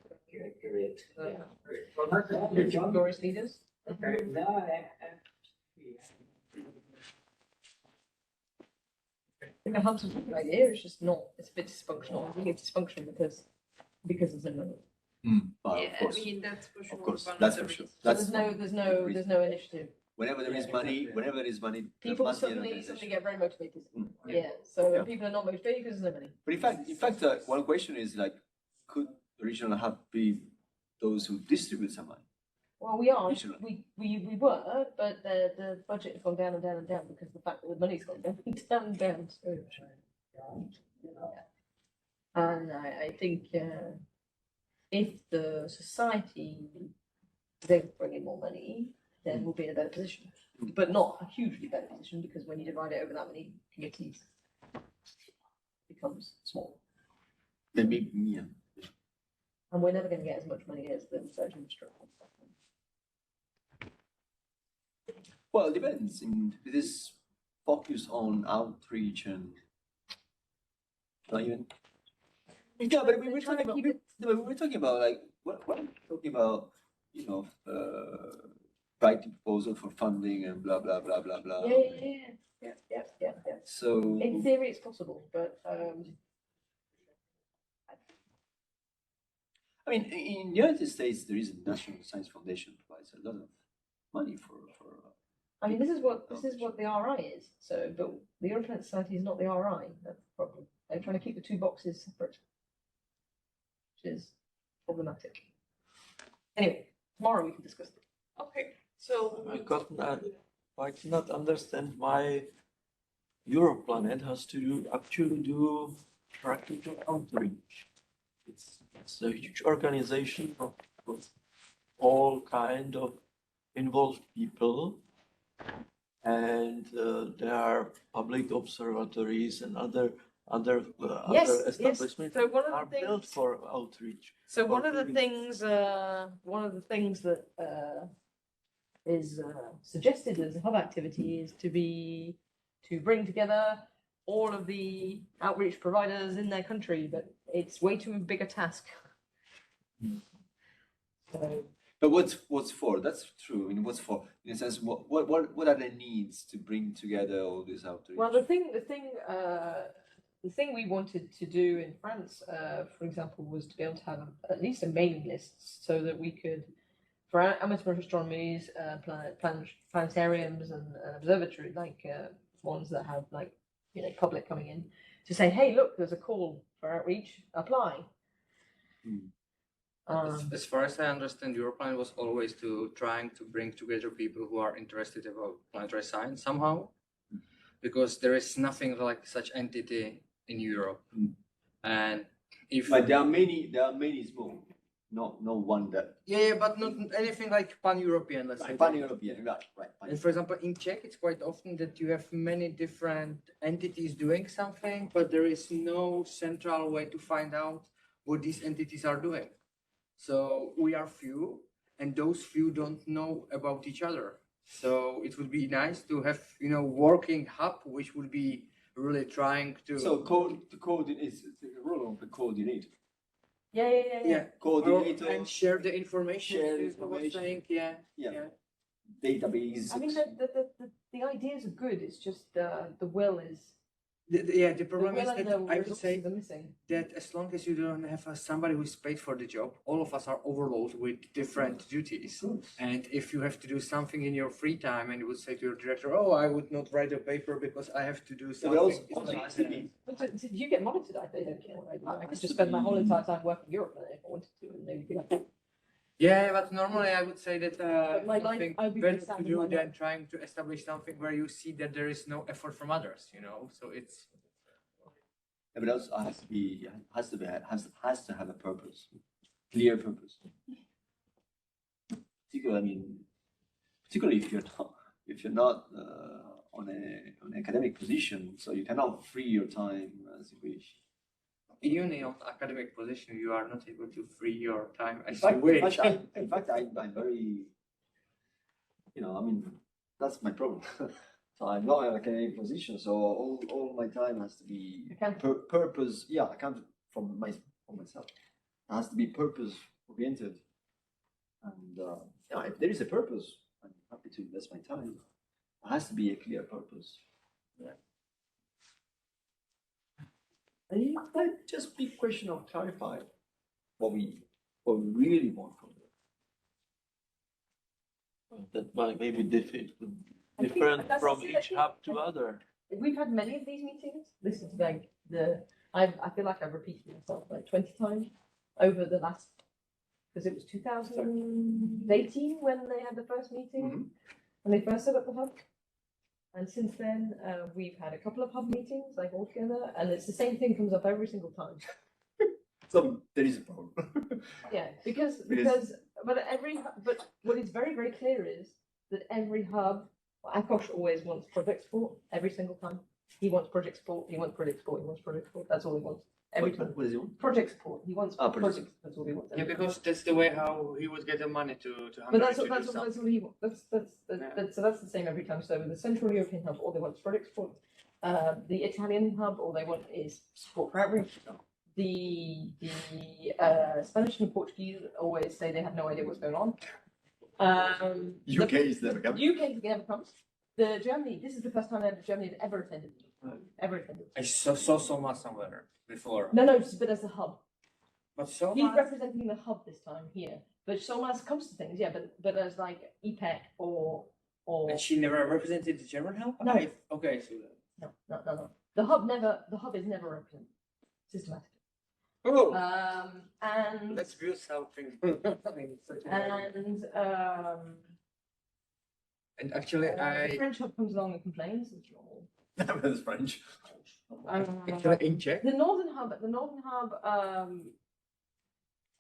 Glorious leaders. I think the hubs was a good idea. It's just not. It's a bit dysfunctional. I think it's dysfunctional because there's no money. Yeah, I mean that's for sure. Of course, one of that's the for sure. reasons. That's There's no initiative. whenever there is money, there People must be an suddenly organization. get very motivated. Mm. Yeah. So Yeah. people are not motivated because there's no money. But in fact, one question is like, could the regional hub be those who distribute some money? Well, we are. Regional. We were, but the budget has gone down and down and down because of the fact that the money's gone down and down and down. So, yeah. And I think if the society is able to bring in more money, then we'll be in a better position. But not a hugely better position because when you divide it over that many committees, it becomes small. Maybe, yeah. And we're never going to get as much money as the research infrastructure. Well, it depends. It is focused on outreach and not even. Yeah, but we were talking about like what we're talking about, writing proposal for funding and blah blah blah blah blah. Yeah. So in theory, it's possible, but I mean, in the United States, there is a National Science Foundation provides a lot of money for. I mean, this is what the RI is. So, but the Europlanet Society is not the RI. That's the problem. They're trying to keep the two boxes separate, which is problematic. Anyway, tomorrow we can discuss it. Okay, so I cannot understand why Europlanet has to actually do practical outreach. It's a huge organization with all kind of involved people, and there are public observatories and other establishments So one of the are built for outreach. So one of the things that is suggested as a hub activity is to bring together all of the outreach providers in their country, but it's way too big a task. So, but what's for? That's true. I mean, what's for? In a sense, what are the needs to bring together all this outreach? well, the thing we wanted to do in France, for example, was to be able to have at least a mailing list so that we could, for amateur astronomies, planetariums and observatory, like ones that have like public coming in, to say, hey, look, there's a call for outreach, apply. As far as I understand, Europlanet was always trying to bring together people who are interested about planetary science somehow, because there is nothing like such entity in Europe. And but there are many small, no one that. Yeah, but not anything like pan-European, let's say. Pan-European, right. And for example, in Czech, it's quite often that you have many different entities doing something, but there is no central way to find out what these entities are doing. So we are few, and those few don't know about each other. So it would be nice to have, working hub, which would be really trying to. So the coordinate is the role of the coordinator. Yeah. Coordinator and share the information. Share information. Yeah. Database. I mean, the ideas are good. It's just the will is. The problem is that I would say missing. that as long as you don't have somebody who is paid for the job, all of us are overloaded with different duties. And if you have to do something in your free time and you would say to your director, oh, I would not write a paper because I have to do something. But you get monitored, I think. I could just spend my whole entire time working in Europe if I wanted to, and they'd be like, yeah, but normally I would say that something I'd be better sad to with do my than life. trying to establish something where you see that there is no effort from others, So it's. Yeah, but also has to have a purpose, clear purpose. Particularly if you're not on an academic position, so you cannot free your time as you wish. Even in academic position, you are not able to free your time as In you wish. fact, I'm very. you know, I mean, that's my problem. So I'm not in a Canadian position, so all my time has to be purpose. Yeah, account for myself. It has to be purpose oriented, and yeah, if there is a purpose, I'm happy to invest my time. It has to be a clear purpose. Yeah. And it might just be a question of clarifying what we really want from it. That might maybe different that's from the each thing. hub to other. We've had many of these meetings. This is like I feel like I've repeated myself like 20 times over the last, because it was 2018 when they had the first meeting, when they first set up the hub. And since then, we've had a couple of hub meetings, like all together, and it's the same thing comes up every single time. So there is a problem. Yeah, because but what is very, very clear is that every hub, Akosh always wants project support every single time. He wants project support, he wants project support, he wants project support. That's all he wants. Every time. What does he want? Project support. He wants project. That's all he wants. Yeah, because that's the way how he would get the money to But that's what he wants. That's the same every time. So the Central European hub, all they want is project support. The Italian hub, all they want is support for outreach. The Spanish and Portuguese always say they have no idea what's going on. UK is never coming. UK never comes. The Germany, this is the first time that Germany had ever attended. Ever attended. I saw Soma somewhere before. No, but as a hub. But Soma, he's representing the hub this time here. But Soma's comes to things, yeah, but as like EPEC or And she never represented the German hub? No. Okay, so No. The hub is never represented systematically. Oh, And let's view something. And actually, the French hub comes along and complains. It's normal. That's French. actually in Czech. The Northern Hub,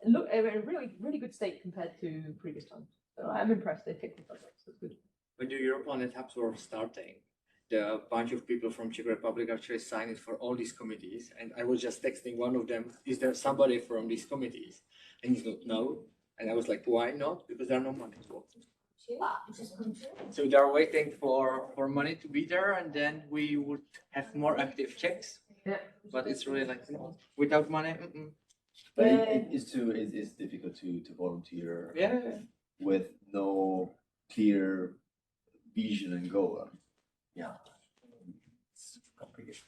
look in a really good state compared to previous times. So I'm impressed. They picked the projects. That's good. When the Europlanet hubs were starting, the bunch of people from Czech Republic actually signed it for all these committees, and I was just texting one of them, is there somebody from these committees? And he's like, no. And I was like, why not? Because there are no money involved. So they are waiting for money to be there, and then we would have more active checks. Yeah. But it's really like, without money, But it's difficult to volunteer with no clear vision and goal. Yeah. It's complicated.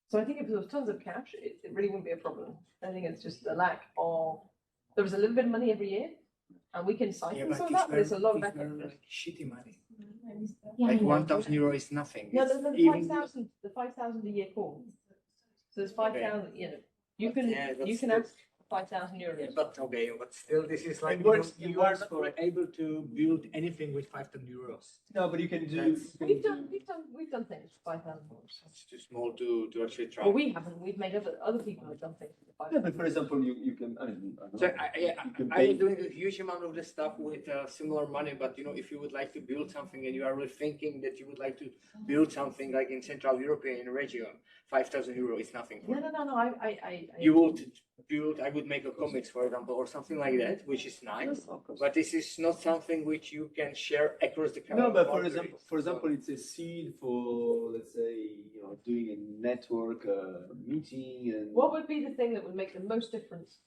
So I think if there was tons of cash, it really wouldn't be a problem. I think it's just a lack of. There was a little bit of money every year, and we can siphon some of that, but it's a lot of effort. like shitty money. Yeah, Like I know. 1,000 euro is nothing. No, It's the even- 5,000, the 5,000 a year call. So there's 5,000. You know, you can Yeah, but you can still- ask 5,000 euros. Yeah, but okay, but still, this is like It works- you are not able to build anything with 5,000 euros. No, but you can do. That's- We've done things for 5,000 euros. It's too small to actually try. Well, we haven't. We've made other people have done things for Yeah, 5,000. but for example, you can. I mean, I don't So know, you can I pay. was doing a huge amount of this stuff with similar money, but you know, if you would like to build something and you are really thinking that you would like to build something like in Central European region, 5,000 euro is nothing. For No. I you would build, I would make a comics, for example, or something like that, which is nice, but this is not something which you can share across the No, but for boundaries. example, it's a seed for, let's say, doing a network meeting and. What would be the thing that would make the most difference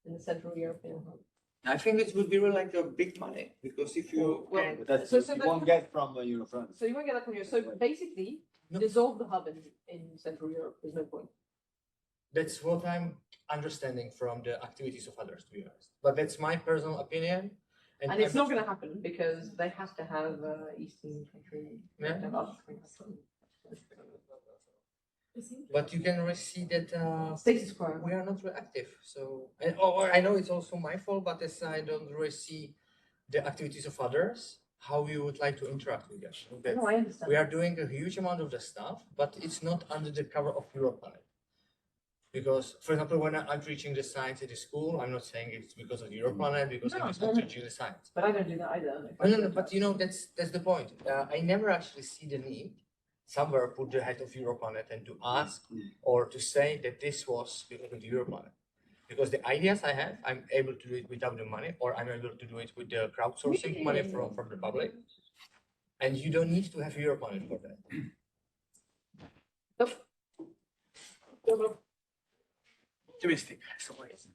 in the Central European hub? I think it would be really like a big money, because if you Well, can, But that's So- you so that- won't get from France. So you won't get that from your. So basically, No. dissolve the hub in Central Europe. There's no point. that's what I'm understanding from the activities of others, to be honest. But that's my personal opinion. And it's not going to happen because they have to have Eastern country. they have to have other countries. But you can really see that Status quo. we are not really active. So, or I know it's also my fault, but as I don't really see the activities of others, how we would like to interact with them. That No, I understand. we are doing a huge amount of the stuff, but it's not under the cover of Europlanet. Because, for example, when I'm teaching the science at the school, I'm not saying it's because of Europlanet, because I'm just not teaching the science. But I don't do that either. No, but you know, that's the point. I never actually see the need somewhere put the head of Europlanet and to ask or to say that this was because of the Europlanet. Because the ideas I have, I'm able to do it without the money, or I'm able to do it with the crowdsourcing money from the public. And you don't need to have Europlanet for that. Optimistic, as always.